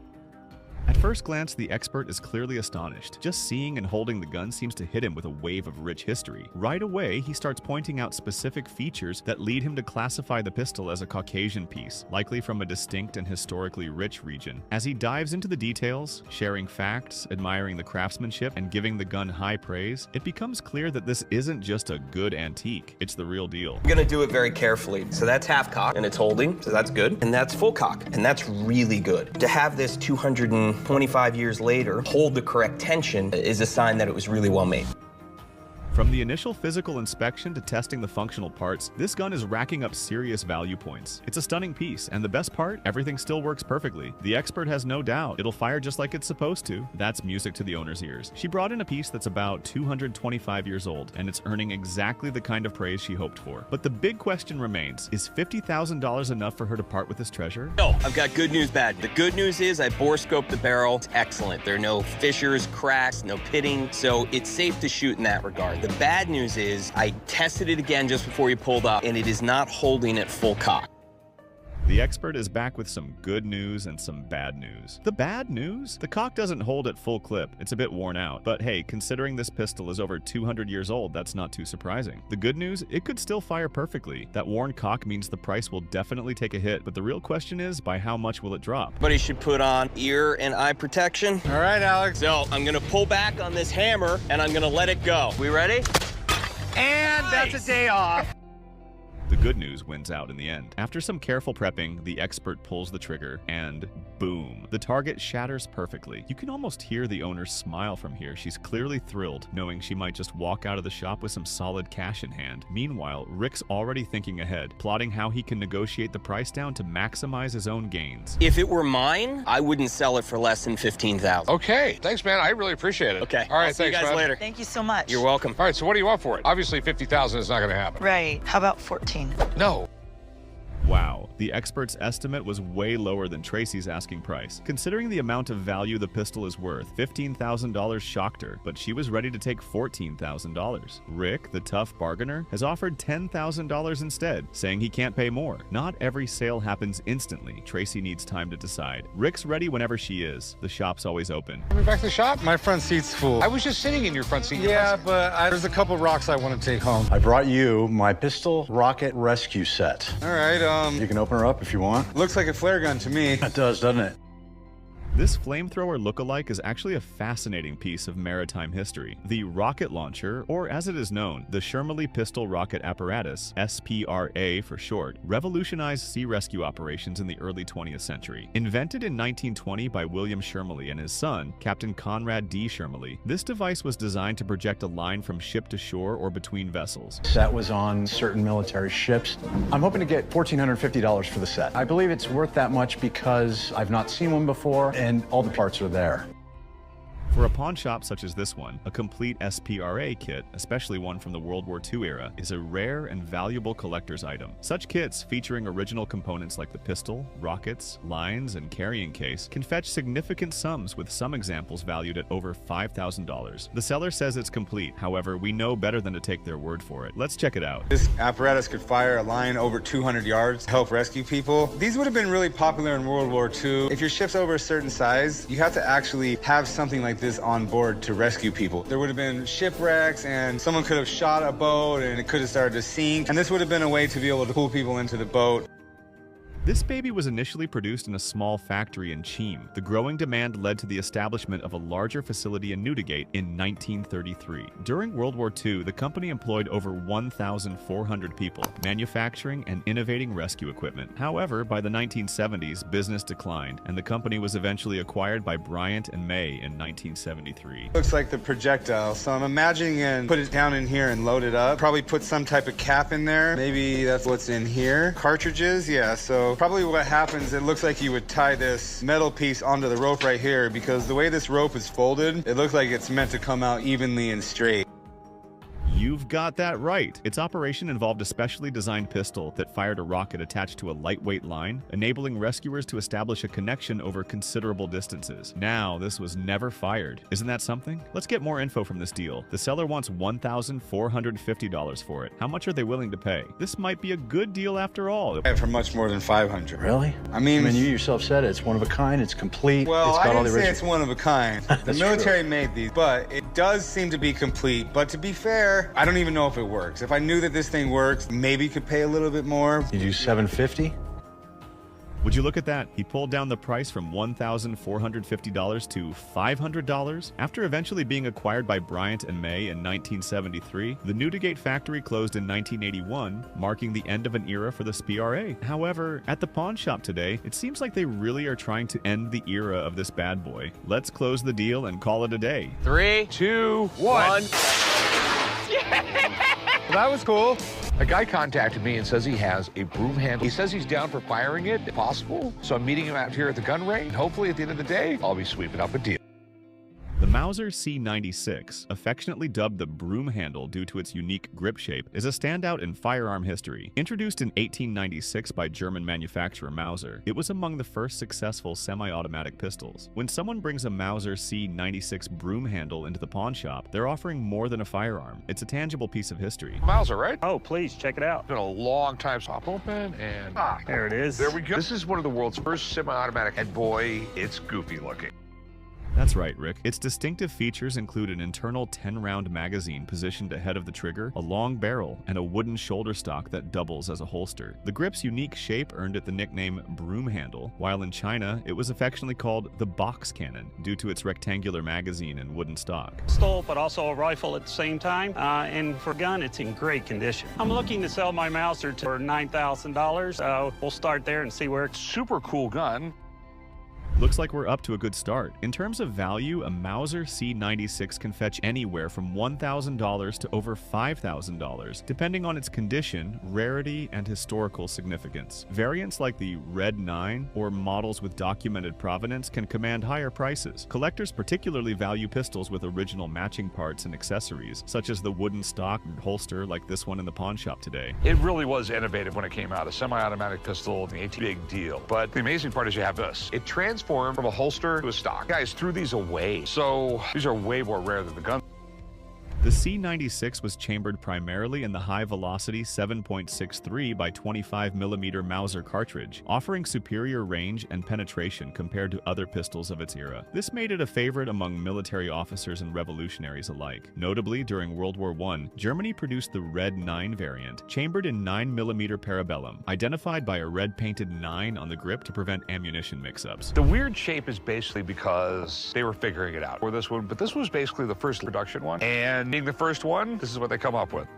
At first glance, the expert is clearly astonished. Just seeing and holding the gun seems to hit him with a wave of rich history. Right away, he starts pointing out specific features that lead him to classify the pistol as a Caucasian piece, likely from a distinct and historically rich region. As he dives into the details, sharing facts, admiring the craftsmanship, and giving the gun high praise, it becomes clear that this isn't just a good antique, it's the real deal. I'm gonna do it very carefully. So that's half cock, and it's holding, so that's good. And that's full cock, and that's really good. To have this 225 years later hold the correct tension is a sign that it was really well made. From the initial physical inspection to testing the functional parts, this gun is racking up serious value points. It's a stunning piece, and the best part, everything still works perfectly. The expert has no doubt it'll fire just like it's supposed to. That's music to the owner's ears. She brought in a piece that's about 225 years old, and it's earning exactly the kind of praise she hoped for. But the big question remains, is $50,000 enough for her to part with this treasure? No, I've got good news, bad. The good news is I bore scoped the barrel. It's excellent. There are no fissures, cracks, no pitting, so it's safe to shoot in that regard. The bad news is I tested it again just before you pulled up, and it is not holding at full cock. The expert is back with some good news and some bad news. The bad news? The cock doesn't hold at full clip. It's a bit worn out. But hey, considering this pistol is over 200 years old, that's not too surprising. The good news? It could still fire perfectly. That worn cock means the price will definitely take a hit, but the real question is, by how much will it drop? Everybody should put on ear and eye protection. All right, Alex. So I'm gonna pull back on this hammer, and I'm gonna let it go. We ready? And nice. That's a day off. The good news wins out in the end. After some careful prepping, the expert pulls the trigger, and boom. The target shatters perfectly. You can almost hear the owner's smile from here. She's clearly thrilled, knowing she might just walk out of the shop with some solid cash in hand. Meanwhile, Rick's already thinking ahead, plotting how he can negotiate the price down to maximize his own gains. If it were mine, I wouldn't sell it for less than $15,000. Okay, thanks, man. I really appreciate it. Okay. All right, I'll see thanks, you guys man. later. Thank you so much. You're welcome. All right, so what do you want for it? Obviously, $50,000 is not going to happen. Right. How about 14? No. Wow, the expert's estimate was way lower than Tracy's asking price. Considering the amount of value the pistol is worth, $15,000 shocked her, but she was ready to take $14,000. Rick, the tough bargainer, has offered $10,000 instead, saying he can't pay more. Not every sale happens instantly. Tracy needs time to decide. Rick's ready whenever she is. The shop's always open. Coming back to the shop? My front seat's full. I was just sitting in your front seat. Yeah, but there's a couple rocks I want to take home. I brought you my pistol rocket rescue set. All right, You can open her up if you want. looks like a flare gun to me. It does, doesn't it? This flamethrower look-alike is actually a fascinating piece of maritime history. The rocket launcher, or as it is known, the Shermley Pistol Rocket Apparatus, SPRA for short, revolutionized sea rescue operations in the early 20th century. Invented in 1920 by William Shermley and his son, Captain Conrad D. Shermley, this device was designed to project a line from ship to shore or between vessels. Set was on certain military ships. I'm hoping to get $1,450 for the set. I believe it's worth that much because I've not seen one before, and all the parts are there. For a pawn shop such as this one, a complete SPRA kit, especially one from the World War II era, is a rare and valuable collector's item. Such kits, featuring original components like the pistol, rockets, lines, and carrying case, can fetch significant sums, with some examples valued at over $5,000. The seller says it's complete, however, we know better than to take their word for it. Let's check it out. This apparatus could fire a line over 200 yards to help rescue people. These would have been really popular in World War II. If your ship's over a certain size, you have to actually have something like this on board to rescue people. There would have been shipwrecks and someone could have shot a boat and it could have started to sink. And this would have been a way to be able to pull people into the boat. This baby was initially produced in a small factory in Cheam. The growing demand led to the establishment of a larger facility in Newdigate in 1933. During World War II, the company employed over 1,400 people, manufacturing and innovating rescue equipment. However, by the 1970s, business declined, and the company was eventually acquired by Bryant and May in 1973. Looks like the projectile, so I'm imagining and put it down in here and load it up. Probably put some type of cap in there. Maybe that's what's in here. Cartridges, yeah, so probably what happens, it looks like you would tie this metal piece onto the rope right here, because the way this rope is folded, it looks like it's meant to come out evenly and straight. You've got that right. Its operation involved a specially designed pistol that fired a rocket attached to a lightweight line, enabling rescuers to establish a connection over considerable distances. Now, this was never fired. Isn't that something? Let's get more info from this deal. The seller wants $1,450 for it. How much are they willing to pay? This might be a good deal after all. For much more than 500. Really? I mean, you yourself said it. It's one of a kind. It's complete. Well, it's got I all didn't the say it's one of a kind. The military made these, but it does seem to be complete. But to be fair, I don't even know if it works. If I knew that this thing works, maybe could pay a little bit more. You do $750? Would you look at that? He pulled down the price from $1,450 to $500. After eventually being acquired by Bryant and May in 1973, the Newdigate factory closed in 1981, marking the end of an era for the SPRA. However, at the pawn shop today, it seems like they really are trying to end the era of this bad boy. Let's close the deal and call it a day. 3, 2, 1. That was cool. A guy contacted me and says he has a broom handle. He says he's down for firing it, if possible. So I'm meeting him out here at the gun range. And hopefully at the end of the day, I'll be sweeping up a deal. The Mauser C96, affectionately dubbed the broom handle due to its unique grip shape, is a standout in firearm history. Introduced in 1896 by German manufacturer Mauser, it was among the first successful semi-automatic pistols. When someone brings a Mauser C96 broom handle into the pawn shop, they're offering more than a firearm. It's a tangible piece of history. Mauser, right? Oh, please, check it out. It's been a long time. Pop open and there it is. There we go. This is one of the world's first semi-automatic, and boy, it's goofy looking. That's right, Rick. Its distinctive features include an internal 10-round magazine positioned ahead of the trigger, a long barrel, and a wooden shoulder stock that doubles as a holster. The grip's unique shape earned it the nickname broom handle, while in China, it was affectionately called the box cannon due to its rectangular magazine and wooden stock. Pistol, but also a rifle at the same time. And for a gun, it's in great condition. I'm looking to sell my Mauser for $9,000, so we'll start there and see where it's super cool gun. Looks like we're up to a good start. In terms of value, a Mauser C96 can fetch anywhere from $1,000 to over $5,000, depending on its condition, rarity, and historical significance. Variants like the Red 9 or models with documented provenance can command higher prices. Collectors particularly value pistols with original matching parts and accessories, such as the wooden stock and holster like this one in the pawn shop today. It really was innovative when it came out. A semi-automatic pistol, a big deal. But the amazing part is you have this. It transformed from a holster to a stock. Guys threw these away. So these are way more rare than the gun. The C96 was chambered primarily in the high-velocity 7.63 by 25mm Mauser cartridge, offering superior range and penetration compared to other pistols of its era. This made it a favorite among military officers and revolutionaries alike. Notably, during World War I, Germany produced the Red 9 variant, chambered in 9mm parabellum, identified by a red-painted 9 on the grip to prevent ammunition mix-ups. The weird shape is basically because they were figuring it out for this one, but this was basically the first production one. And being the first one, this is what they come up with.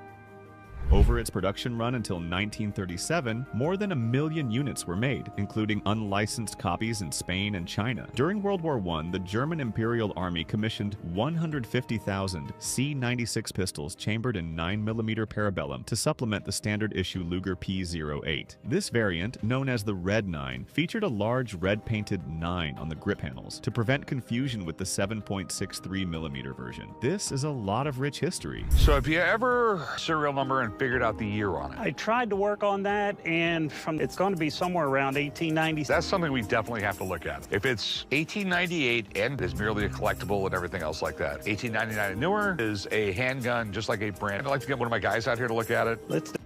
Over its production run until 1937, more than 1 million units were made, including unlicensed copies in Spain and China. During World War I, the German Imperial Army commissioned 150,000 C96 pistols chambered in 9mm parabellum to supplement the standard-issue Luger P08. This variant, known as the Red 9, featured a large red-painted 9 on the grip panels to prevent confusion with the 7.63mm version. This is a lot of rich history. So if you ever serial number and figured out the year on it. I tried to work on that, and it's going to be somewhere around 1890. That's something we definitely have to look at. If it's 1898 and is merely a collectible and everything else like that. 1899 and newer is a handgun, just like a brand. I'd like to get one of my guys out here to look at it.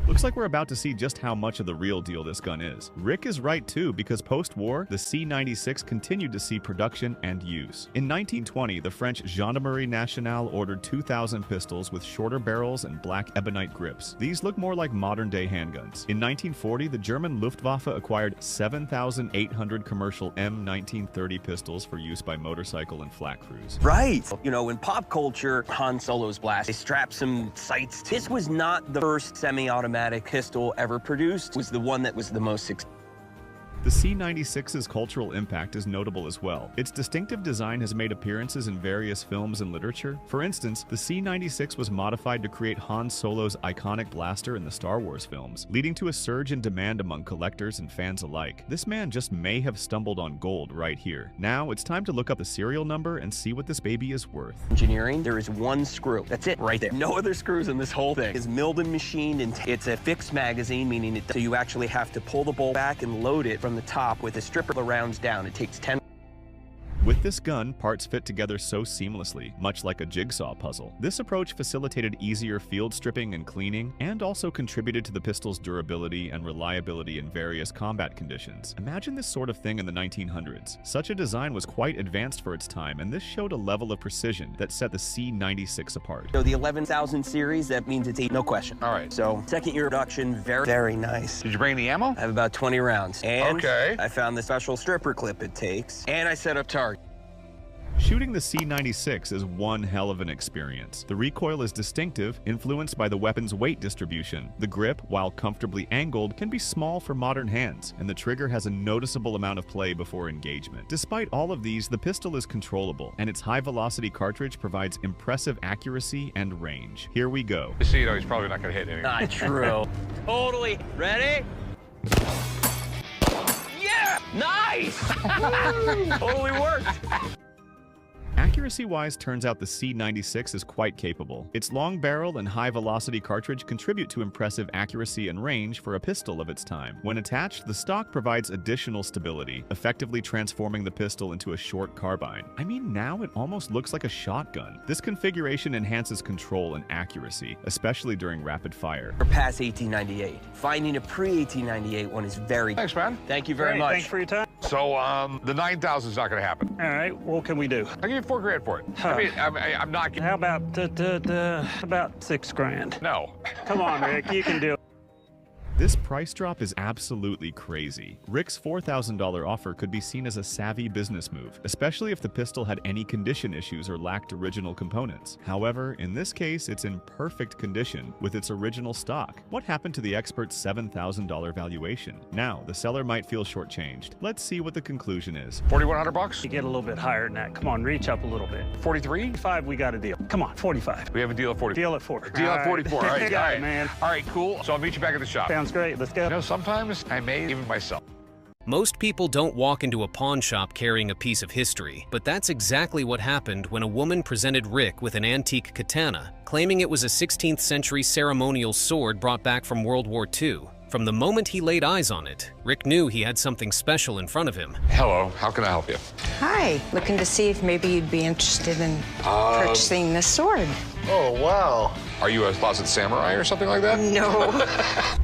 Looks like we're about to see just how much of the real deal this gun is. Rick is right too, because post-war, the C96 continued to see production and use. In 1920, the French Gendarmerie Nationale ordered 2,000 pistols with shorter barrels and black ebonite grips. These look more like modern-day handguns. In 1940, the German Luftwaffe acquired 7,800 commercial M1930 pistols for use by motorcycle and flak crews. Right. You know, in pop culture, Han Solo's blast, they strapped some sights. This was not the first semi-automatic pistol ever produced. It was the one that was the most successful. The C96's cultural impact is notable as well. Its distinctive design has made appearances in various films and literature. For instance, the C96 was modified to create Han Solo's iconic blaster in the Star Wars films, leading to a surge in demand among collectors and fans alike. This man just may have stumbled on gold right here. Now, it's time to look up the serial number and see what this baby is worth. Engineering, there is one screw. That's it, right there. No other screws in this whole thing. It's milled and machined, and it's a fixed magazine, meaning so you actually have to pull the bolt back and load it from the top with a stripper the rounds down. It takes 10. With this gun, parts fit together so seamlessly, much like a jigsaw puzzle. This approach facilitated easier field stripping and cleaning, and also contributed to the pistol's durability and reliability in various combat conditions. Imagine this sort of thing in the 1900s. Such a design was quite advanced for its time, and this showed a level of precision that set the C96 apart. So the 11,000 series, that means it's 8, no question. All right. So second year production, very, very nice. Did you bring the ammo? I have about 20 rounds. And okay. I found the special stripper clip it takes, and I set up target. Shooting the C96 is one hell of an experience. The recoil is distinctive, influenced by the weapon's weight distribution. The grip, while comfortably angled, can be small for modern hands, and the trigger has a noticeable amount of play before engagement. Despite all of these, the pistol is controllable, and its high-velocity cartridge provides impressive accuracy and range. Here we go. You see, you know, he's probably not going to hit anything. Not true. Totally. Ready? Yeah! Nice! Totally worked. Accuracy-wise, turns out the C96 is quite capable. Its long barrel and high-velocity cartridge contribute to impressive accuracy and range for a pistol of its time. When attached, the stock provides additional stability, effectively transforming the pistol into a short carbine. I mean, now it almost looks like a shotgun. This configuration enhances control and accuracy, especially during rapid fire. We're past 1898. Finding a pre-1898 one is very... Thanks, man. Thank you very much. Thanks for your time. So, the 9,000 is not going to happen. All right, what can we do? I'll give you $4,000 for it. I mean, I'm not... How about about $6 grand? No. Come on, Rick, you can do it. This price drop is absolutely crazy. Rick's $4,000 offer could be seen as a savvy business move, especially if the pistol had any condition issues or lacked original components. However, in this case, it's in perfect condition with its original stock. What happened to the expert's $7,000 valuation? Now, the seller might feel shortchanged. Let's see what the conclusion is. $4,100? You get a little bit higher than that. Come on, reach up a little bit. 43? 5, we got a deal. Come on, 45. We have a deal at 40. Deal at 40. Deal at 44. All right, Got all it, right, man. All right, cool. So I'll meet you back at the shop. Sounds great. Let's go. You know, sometimes I may even myself. Most people don't walk into a pawn shop carrying a piece of history, but that's exactly what happened when a woman presented Rick with an antique katana, claiming it was a 16th century ceremonial sword brought back from World War II. From the moment he laid eyes on it, Rick knew he had something special in front of him. Hello, how can I help you? Hi, looking to see if maybe you'd be interested in purchasing this sword. Oh, wow. Are you a closet samurai or something like that? No.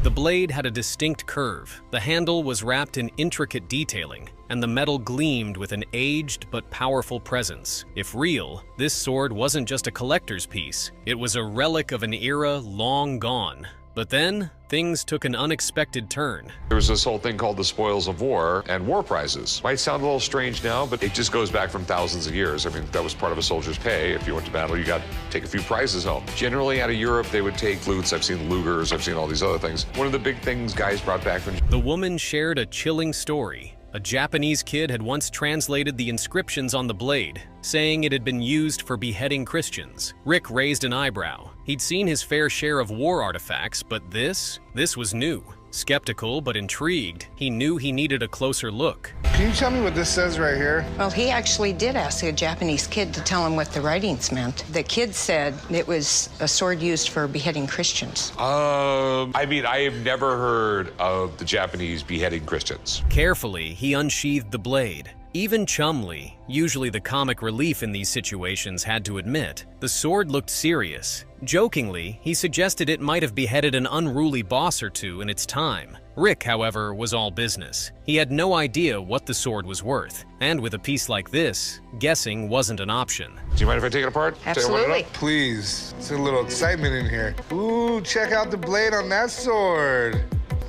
The blade had a distinct curve, the handle was wrapped in intricate detailing, and the metal gleamed with an aged but powerful presence. If real, this sword wasn't just a collector's piece, it was a relic of an era long gone. But then, things took an unexpected turn. There was this whole thing called the spoils of war and war prizes. Might sound a little strange now, but it just goes back from thousands of years. I mean, that was part of a soldier's pay. If you went to battle, you got to take a few prizes home. Generally, out of Europe, they would take flutes. I've seen Lugers. I've seen all these other things. One of the big things guys brought back from... The woman shared a chilling story. A Japanese kid had once translated the inscriptions on the blade, saying it had been used for beheading Christians. Rick raised an eyebrow. He'd seen his fair share of war artifacts, but this was new. Skeptical but intrigued, he knew he needed a closer look. Can you tell me what this says right here? Well, he actually did ask a Japanese kid to tell him what the writings meant. The kid said it was a sword used for beheading Christians. I mean, I have never heard of the Japanese beheading Christians. Carefully, he unsheathed the blade. Even Chumley, usually the comic relief in these situations, had to admit, the sword looked serious. Jokingly, he suggested it might have beheaded an unruly boss or two in its time. Rick, however, was all business. He had no idea what the sword was worth, and with a piece like this, guessing wasn't an option. Do you mind if I take it apart? Absolutely. Please. It's a little excitement in here. Ooh, check out the blade on that sword.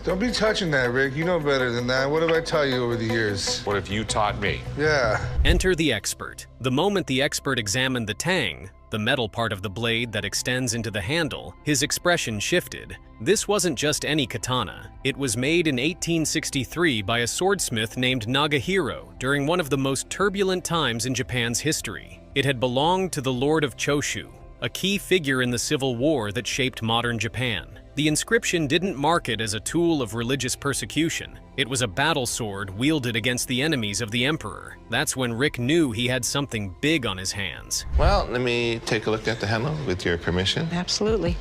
Don't be touching that, Rick. You know better than that. What did I tell you over the years? What if you taught me? Yeah. Enter the expert. The moment the expert examined the tang, the metal part of the blade that extends into the handle, his expression shifted. This wasn't just any katana. It was made in 1863 by a swordsmith named Nagahiro during one of the most turbulent times in Japan's history. It had belonged to the Lord of Choshu, a key figure in the Civil War that shaped modern Japan. The inscription didn't mark it as a tool of religious persecution. It was a battle sword wielded against the enemies of the emperor. That's when Rick knew he had something big on his hands. Well, let me take a look at the handle with your permission. Absolutely.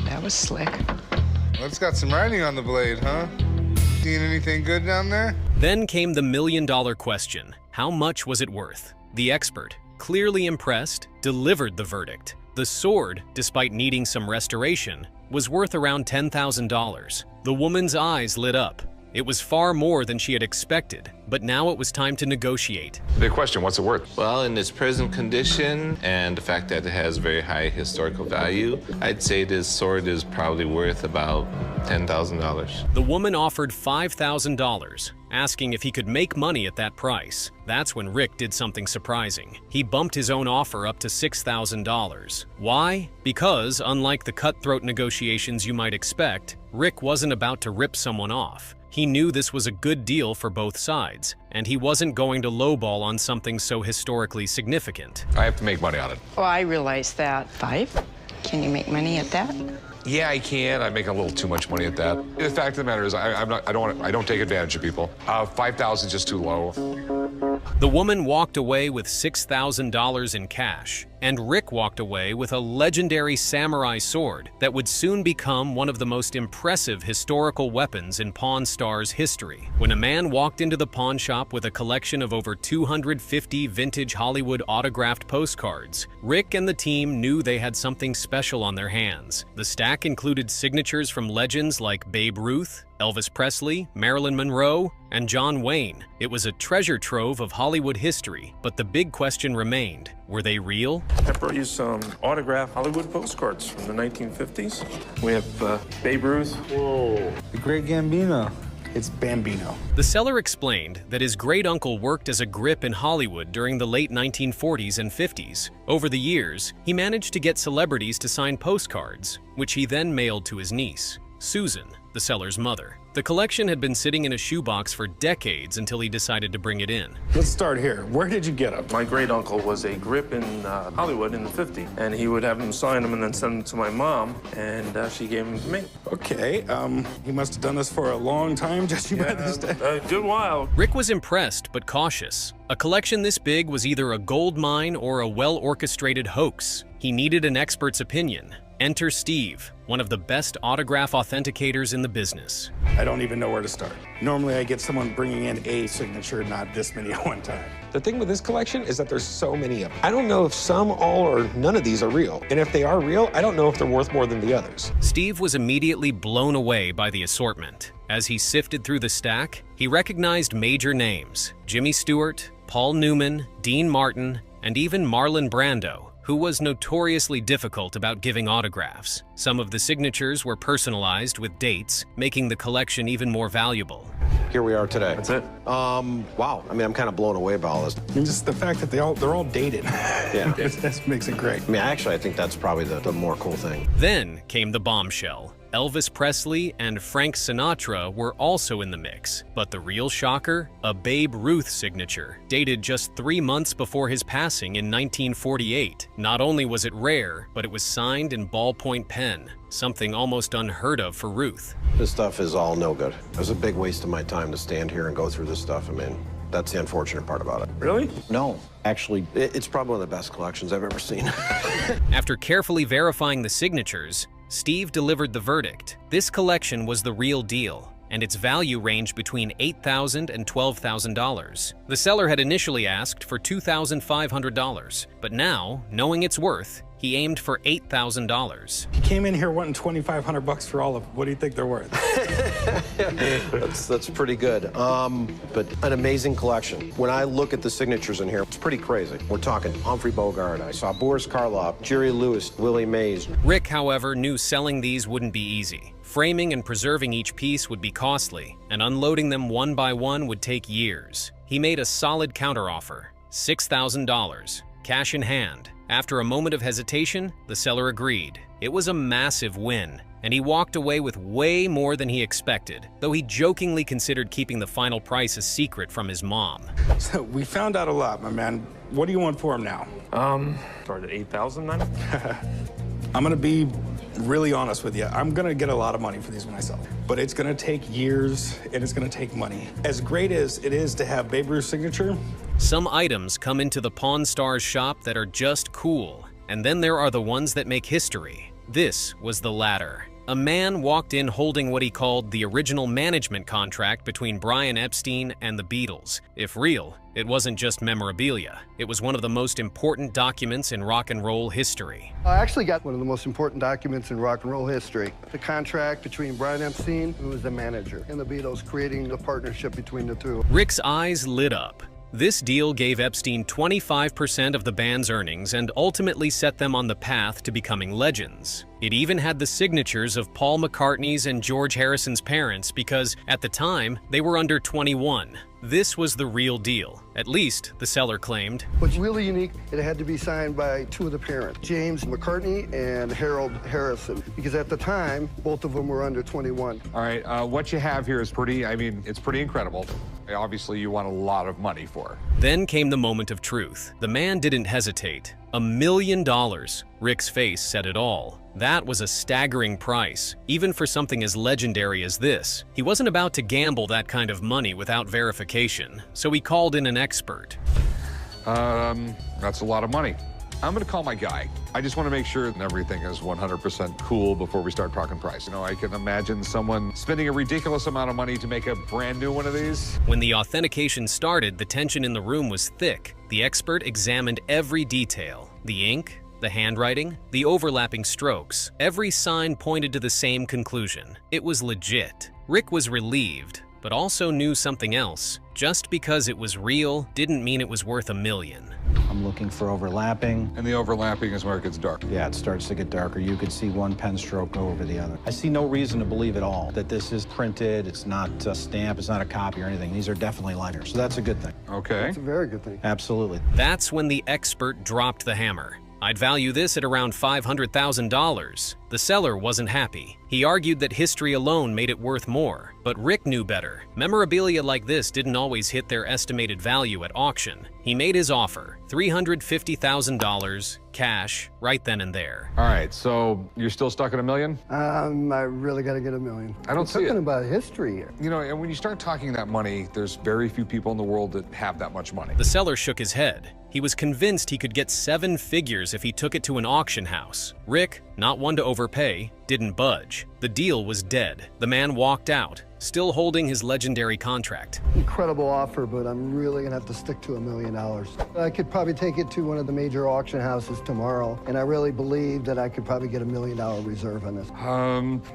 That was slick. Well, it's got some writing on the blade, huh? Seeing anything good down there? Then came the million-dollar question. How much was it worth? The expert, clearly impressed, delivered the verdict. The sword, despite needing some restoration, was worth around $10,000. The woman's eyes lit up. It was far more than she had expected, but now it was time to negotiate. Big question, what's it worth? Well, in its present condition and the fact that it has very high historical value, I'd say this sword is probably worth about $10,000. The woman offered $5,000, asking if he could make money at that price. That's when Rick did something surprising. He bumped his own offer up to $6,000. Why? Because, unlike the cutthroat negotiations you might expect, Rick wasn't about to rip someone off. He knew this was a good deal for both sides, and he wasn't going to lowball on something so historically significant. I have to make money on it. Oh, I realize that. 5? Can you make money at that? Yeah, I can. I make a little too much money at that. The fact of the matter is, I don't take advantage of people. 5,000 is just too low. The woman walked away with $6,000 in cash, and Rick walked away with a legendary samurai sword that would soon become one of the most impressive historical weapons in Pawn Stars history. When a man walked into the pawn shop with a collection of over 250 vintage Hollywood autographed postcards, Rick and the team knew they had something special on their hands. The stack included signatures from legends like Babe Ruth, Elvis Presley, Marilyn Monroe, and John Wayne. It was a treasure trove of Hollywood history, but the big question remained, were they real? I brought you some autographed Hollywood postcards from the 1950s. We have Babe Ruth. Whoa. The Great Gambino. It's Bambino. The seller explained that his great-uncle worked as a grip in Hollywood during the late 1940s and 50s. Over the years, he managed to get celebrities to sign postcards, which he then mailed to his niece, Susan, the seller's mother. The collection had been sitting in a shoebox for decades until he decided to bring it in. Let's start here. Where did you get them? My great uncle was a grip in Hollywood in the 50s, and he would have them sign them and then send them to my mom, and she gave them to me. Okay, he must have done this for a long time, judging by this day. A good while. Rick was impressed but cautious. A collection this big was either a gold mine or a well-orchestrated hoax. He needed an expert's opinion. Enter Steve, one of the best autograph authenticators in the business. I don't even know where to start. Normally I get someone bringing in a signature, not this many at one time. The thing with this collection is that there's so many of them. I don't know if some, all, or none of these are real. And if they are real, I don't know if they're worth more than the others. Steve was immediately blown away by the assortment. As he sifted through the stack, he recognized major names: Jimmy Stewart, Paul Newman, Dean Martin, and even Marlon Brando, who was notoriously difficult about giving autographs. Some of the signatures were personalized with dates, making the collection even more valuable. Here we are today. That's it. Wow. I mean, I'm kind of blown away by all this. And just the fact that they're all dated. Yeah. That makes it great. I mean, actually, I think that's probably the more cool thing. Then came the bombshell. Elvis Presley and Frank Sinatra were also in the mix, but the real shocker? A Babe Ruth signature, dated just 3 months before his passing in 1948. Not only was it rare, but it was signed in ballpoint pen, something almost unheard of for Ruth. This stuff is all no good. It was a big waste of my time to stand here and go through this stuff. I mean, that's the unfortunate part about it. Really? No. Actually, it's probably one of the best collections I've ever seen. After carefully verifying the signatures, Steve delivered the verdict. This collection was the real deal, and its value ranged between $8,000 and $12,000. The seller had initially asked for $2,500, but now, knowing its worth, he aimed for $8,000. He came in here wanting $2,500 for all of them. What do you think they're worth? That's pretty good. But an amazing collection. When I look at the signatures in here, it's pretty crazy. We're talking Humphrey Bogart, I saw Boris Karloff, Jerry Lewis, Willie Mays. Rick, however, knew selling these wouldn't be easy. Framing and preserving each piece would be costly, and unloading them one by one would take years. He made a solid counteroffer, $6,000, cash in hand. After a moment of hesitation, the seller agreed. It was a massive win, and he walked away with way more than he expected, though he jokingly considered keeping the final price a secret from his mom. So we found out a lot, my man. What do you want for him now? Start at $8,000 then? I'm gonna be really honest with you. I'm gonna get a lot of money for these when I sell them. But it's gonna take years and it's gonna take money. As great as it is to have Babe Ruth's signature, some items come into the Pawn Stars shop that are just cool, and then there are the ones that make history. This was the latter. A man walked in holding what he called the original management contract between Brian Epstein and the Beatles. If real, it wasn't just memorabilia. It was one of the most important documents in rock and roll history. I actually got one of the most important documents in rock and roll history. The contract between Brian Epstein, who was the manager, and the Beatles, creating the partnership between the two. Rick's eyes lit up. This deal gave Epstein 25% of the band's earnings and ultimately set them on the path to becoming legends. It even had the signatures of Paul McCartney's and George Harrison's parents because, at the time, they were under 21. This was the real deal, at least the seller claimed. What's really unique, it had to be signed by two of the parents, James McCartney and Harold Harrison, because at the time, both of them were under 21. All right, what you have here is it's pretty incredible. Obviously, you want a lot of money for it. Then came the moment of truth. The man didn't hesitate. $1 million. Rick's face said it all. That was a staggering price, even for something as legendary as this. He wasn't about to gamble that kind of money without verification, so he called in an expert. That's a lot of money. I'm gonna call my guy. I just want to make sure everything is 100% cool before we start talking price. You know, I can imagine someone spending a ridiculous amount of money to make a brand new one of these. When the authentication started, the tension in the room was thick. The expert examined every detail: the ink, the handwriting, the overlapping strokes. Every sign pointed to the same conclusion. It was legit. Rick was relieved, but also knew something else. Just because it was real didn't mean it was worth $1 million. I'm looking for overlapping. And the overlapping is where it gets dark. Yeah, it starts to get darker. You could see one pen stroke go over the other. I see no reason to believe at all that this is printed, it's not a stamp, it's not a copy or anything. These are definitely liners, so that's a good thing. Okay. That's a very good thing. Absolutely. That's when the expert dropped the hammer. I'd value this at around $500,000. The seller wasn't happy. He argued that history alone made it worth more, but Rick knew better. Memorabilia like this didn't always hit their estimated value at auction. He made his offer, $350,000, cash, right then and there. All right, so you're still stuck at $1 million? I really got to get $1 million. I don't see it. We're talking about history here. You know, and when you start talking that money, there's very few people in the world that have that much money. The seller shook his head. He was convinced he could get 7 figures if he took it to an auction house. Rick, not one to overpay, didn't budge. The deal was dead. The man walked out, still holding his legendary contract. Incredible offer, but I'm really gonna have to stick to $1 million. I could probably take it to one of the major auction houses tomorrow, and I really believe that I could probably get $1 million reserve on this.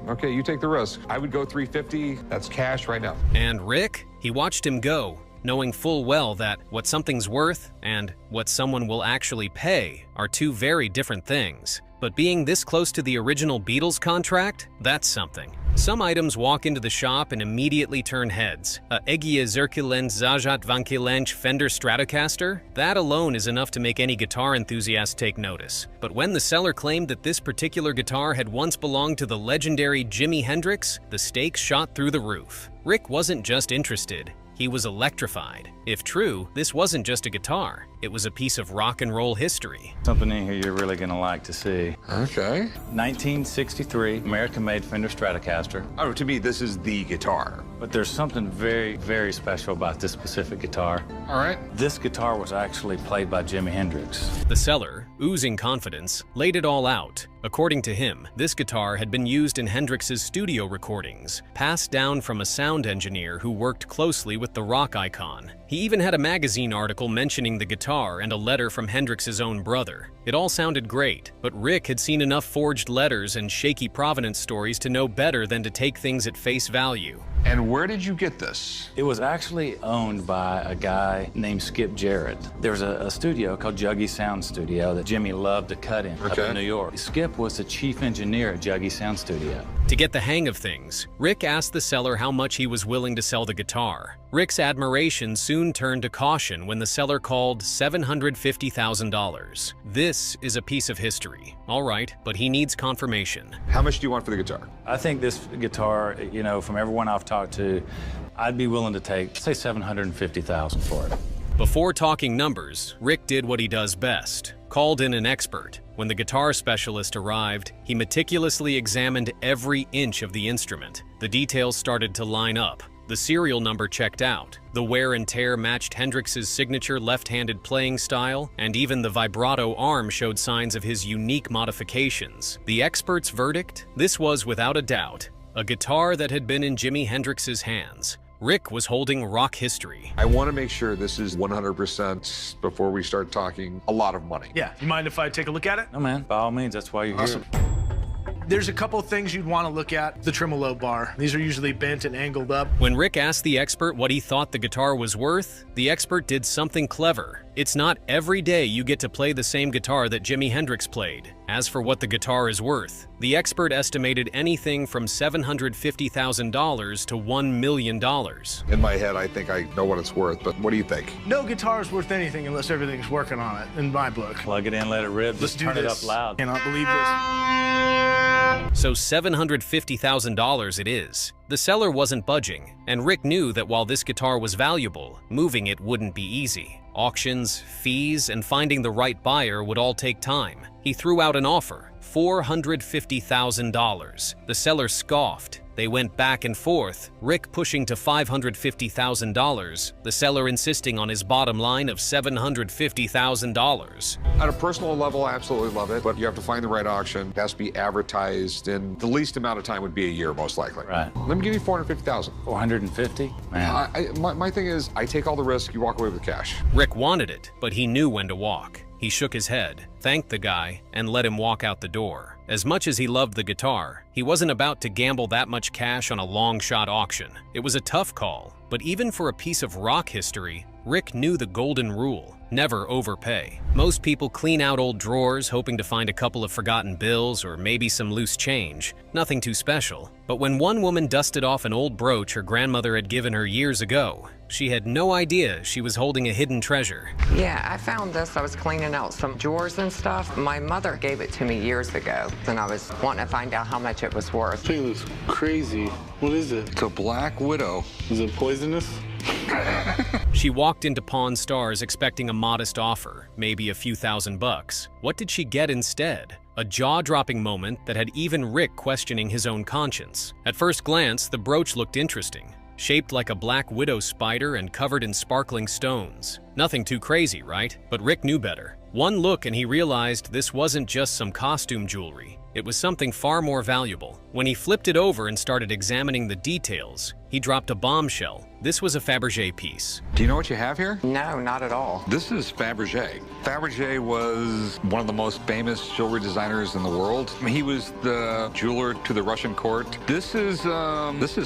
Okay, you take the risk. I would go $350. That's cash right now. And Rick, he watched him go, knowing full well that what something's worth and what someone will actually pay are two very different things. But being this close to the original Beatles contract, that's something. Some items walk into the shop and immediately turn heads. A Eggie Zirkulent Zajat Vankilench Fender Stratocaster? That alone is enough to make any guitar enthusiast take notice. But when the seller claimed that this particular guitar had once belonged to the legendary Jimi Hendrix, the stakes shot through the roof. Rick wasn't just interested. He was electrified. If true, this wasn't just a guitar. It was a piece of rock and roll history. Something in here you're really gonna like to see. Okay. 1963, American-made Fender Stratocaster. Oh, to me, this is the guitar. But there's something very, very special about this specific guitar. All right. This guitar was actually played by Jimi Hendrix. The seller, oozing confidence, laid it all out. According to him, this guitar had been used in Hendrix's studio recordings, passed down from a sound engineer who worked closely with the rock icon. He even had a magazine article mentioning the guitar and a letter from Hendrix's own brother. It all sounded great, but Rick had seen enough forged letters and shaky provenance stories to know better than to take things at face value. And where did you get this? It was actually owned by a guy named Skip Jarrett. There was a studio called Juggy Sound Studio that Jimmy loved to cut in up in New York. Skip was the chief engineer at Juggy Sound Studio. To get the hang of things, Rick asked the seller how much he was willing to sell the guitar. Rick's admiration soon turned to caution when the seller called $750,000. This is a piece of history. All right, but he needs confirmation. How much do you want for the guitar? I think this guitar, you know, from everyone I've talked to, I'd be willing to take, say, $750,000 for it. Before talking numbers, Rick did what he does best, called in an expert. When the guitar specialist arrived, he meticulously examined every inch of the instrument. The details started to line up. The serial number checked out. The wear and tear matched Hendrix's signature left-handed playing style, and even the vibrato arm showed signs of his unique modifications. The expert's verdict? This was, without a doubt, a guitar that had been in Jimi Hendrix's hands. Rick was holding rock history. I want to make sure this is 100% before we start talking a lot of money. Yeah, you mind if I take a look at it? No, man, by all means, that's why you're here. There's a couple of things you'd want to look at. The tremolo bar. These are usually bent and angled up. When Rick asked the expert what he thought the guitar was worth, the expert did something clever. It's not every day you get to play the same guitar that Jimi Hendrix played. As for what the guitar is worth, the expert estimated anything from $750,000 to $1 million. In my head, I think I know what it's worth, but what do you think? No guitar is worth anything unless everything's working on it, in my book. Plug it in, let it rip, Let's just do turn this. it up loud. Cannot believe this. So $750,000 it is. The seller wasn't budging, and Rick knew that while this guitar was valuable, moving it wouldn't be easy. Auctions, fees, and finding the right buyer would all take time. He threw out an offer, $450,000. The seller scoffed. They went back and forth, Rick pushing to $550,000, the seller insisting on his bottom line of $750,000. At a personal level, I absolutely love it, but you have to find the right auction. It has to be advertised in the least amount of time would be a year, most likely. Right. Let me give you $450,000. $450? Man. My thing is, I take all the risk, you walk away with cash. Rick wanted it, but he knew when to walk. He shook his head, thanked the guy, and let him walk out the door. As much as he loved the guitar, he wasn't about to gamble that much cash on a long-shot auction. It was a tough call, but even for a piece of rock history, Rick knew the golden rule: never overpay. Most people clean out old drawers hoping to find a couple of forgotten bills or maybe some loose change. Nothing too special. But when one woman dusted off an old brooch her grandmother had given her years ago, she had no idea she was holding a hidden treasure. Yeah, I found this. I was cleaning out some drawers and stuff. My mother gave it to me years ago, and I was wanting to find out how much it was worth. This thing looks crazy. What is it? It's a Black Widow. Is it poisonous? She walked into Pawn Stars expecting a modest offer, maybe a few $1,000. What did she get instead? A jaw-dropping moment that had even Rick questioning his own conscience. At first glance, the brooch looked interesting. Shaped like a Black Widow spider and covered in sparkling stones. Nothing too crazy, right? But Rick knew better. One look and he realized this wasn't just some costume jewelry. It was something far more valuable. When he flipped it over and started examining the details, he dropped a bombshell. This was a Fabergé piece. Do you know what you have here? No, not at all. This is Fabergé. Fabergé was one of the most famous jewelry designers in the world. He was the jeweler to the Russian court. This is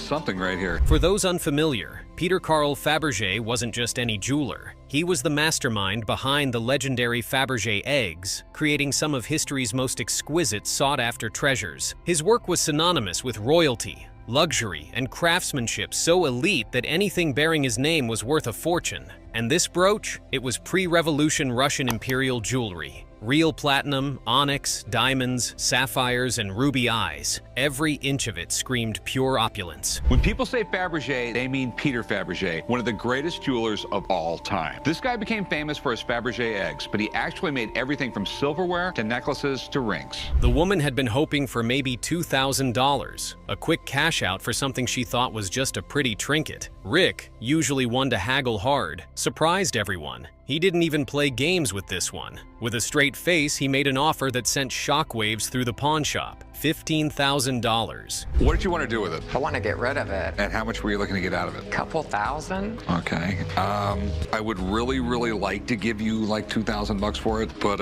something right here. For those unfamiliar, Peter Carl Fabergé wasn't just any jeweler. He was the mastermind behind the legendary Fabergé eggs, creating some of history's most exquisite, sought-after treasures. His work was synonymous with royalty, luxury, and craftsmanship so elite that anything bearing his name was worth a fortune. And this brooch? It was pre-revolution Russian imperial jewelry. Real platinum, onyx, diamonds, sapphires, and ruby eyes. Every inch of it screamed pure opulence. When people say Fabergé, they mean Peter Fabergé, one of the greatest jewelers of all time. This guy became famous for his Fabergé eggs, but he actually made everything from silverware to necklaces to rings. The woman had been hoping for maybe $2,000, a quick cash out for something she thought was just a pretty trinket. Rick, usually one to haggle hard, surprised everyone. He didn't even play games with this one. With a straight face, he made an offer that sent shockwaves through the pawn shop. $15,000. What did you want to do with it? I want to get rid of it. And how much were you looking to get out of it? Couple thousand. Okay. I would really, really like to give you like $2,000 for it, but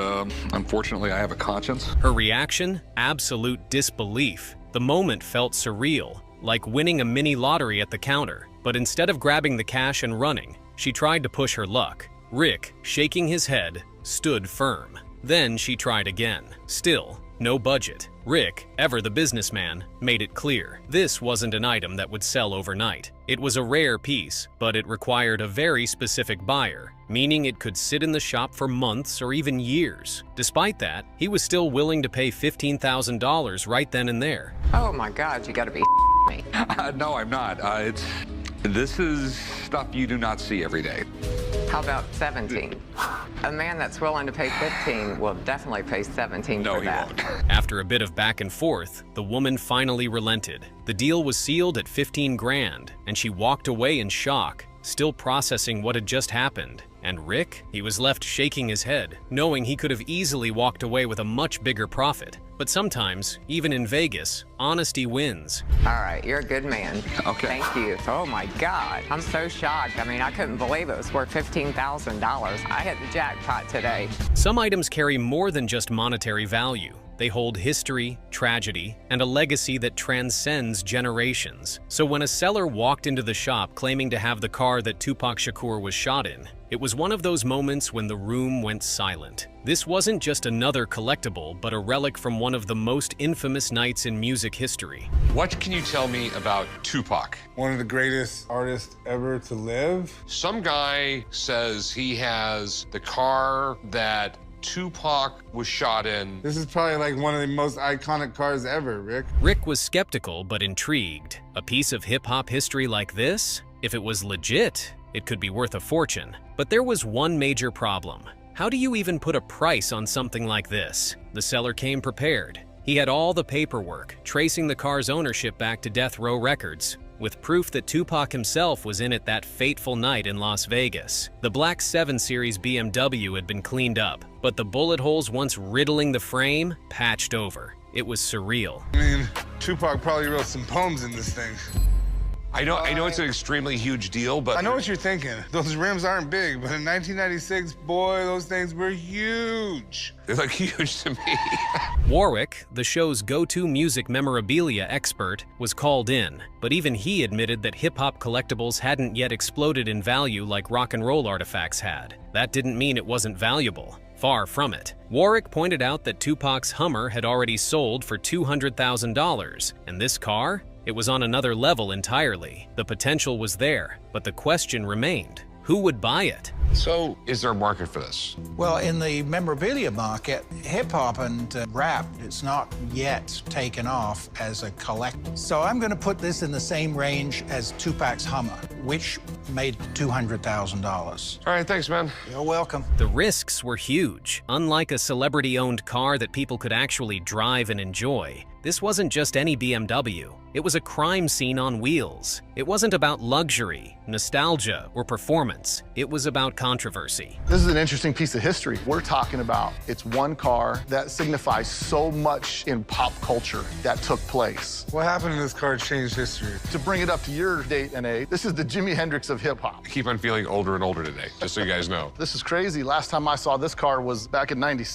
unfortunately I have a conscience. Her reaction? Absolute disbelief. The moment felt surreal, like winning a mini lottery at the counter. But instead of grabbing the cash and running, she tried to push her luck. Rick, shaking his head, stood firm. Then she tried again. Still, no budget. Rick, ever the businessman, made it clear. This wasn't an item that would sell overnight. It was a rare piece, but it required a very specific buyer, meaning it could sit in the shop for months or even years. Despite that, he was still willing to pay $15,000 right then and there. Oh my God, you gotta be me. No, I'm not. This is stuff you do not see every day. How about 17? A man that's willing to pay 15 will definitely pay 17 for that. He won't. After a bit of back and forth, the woman finally relented. The deal was sealed at $15,000, and she walked away in shock, still processing what had just happened. And Rick? He was left shaking his head, knowing he could have easily walked away with a much bigger profit. But sometimes, even in Vegas, honesty wins. All right, you're a good man. Okay. Thank you. Oh my God, I'm so shocked. I mean, I couldn't believe it was worth $15,000. I hit the jackpot today. Some items carry more than just monetary value. They hold history, tragedy, and a legacy that transcends generations. So when a seller walked into the shop claiming to have the car that Tupac Shakur was shot in, it was one of those moments when the room went silent. This wasn't just another collectible, but a relic from one of the most infamous nights in music history. What can you tell me about Tupac? One of the greatest artists ever to live. Some guy says he has the car that Tupac was shot in. This is probably like one of the most iconic cars ever, Rick. Rick was skeptical but intrigued. A piece of hip-hop history like this? If it was legit, it could be worth a fortune. But there was one major problem. How do you even put a price on something like this? The seller came prepared. He had all the paperwork, tracing the car's ownership back to Death Row Records, with proof that Tupac himself was in it that fateful night in Las Vegas. The black 7 Series BMW had been cleaned up, but the bullet holes once riddling the frame, patched over. It was surreal. I mean, Tupac probably wrote some poems in this thing. I know it's an extremely huge deal, but I know what you're thinking. Those rims aren't big, but in 1996, boy, those things were huge. They look huge to me. Warwick, the show's go-to music memorabilia expert, was called in, but even he admitted that hip-hop collectibles hadn't yet exploded in value like rock and roll artifacts had. That didn't mean it wasn't valuable. Far from it. Warwick pointed out that Tupac's Hummer had already sold for $200,000, and this car? It was on another level entirely. The potential was there, but the question remained. Who would buy it? So, is there a market for this? Well, in the memorabilia market, hip-hop and rap, it's not yet taken off as a collector. So I'm going to put this in the same range as Tupac's Hummer, which made $200,000. All right, thanks, man. You're welcome. The risks were huge. Unlike a celebrity-owned car that people could actually drive and enjoy, this wasn't just any BMW. It was a crime scene on wheels. It wasn't about luxury, nostalgia, or performance. It was about controversy. This is an interesting piece of history. We're talking about it's one car that signifies so much in pop culture that took place. What happened in this car changed history? To bring it up to your date, N.A., this is the Jimi Hendrix of hip-hop. I keep on feeling older and older today, just so you guys know. This is crazy. Last time I saw this car was back in '96.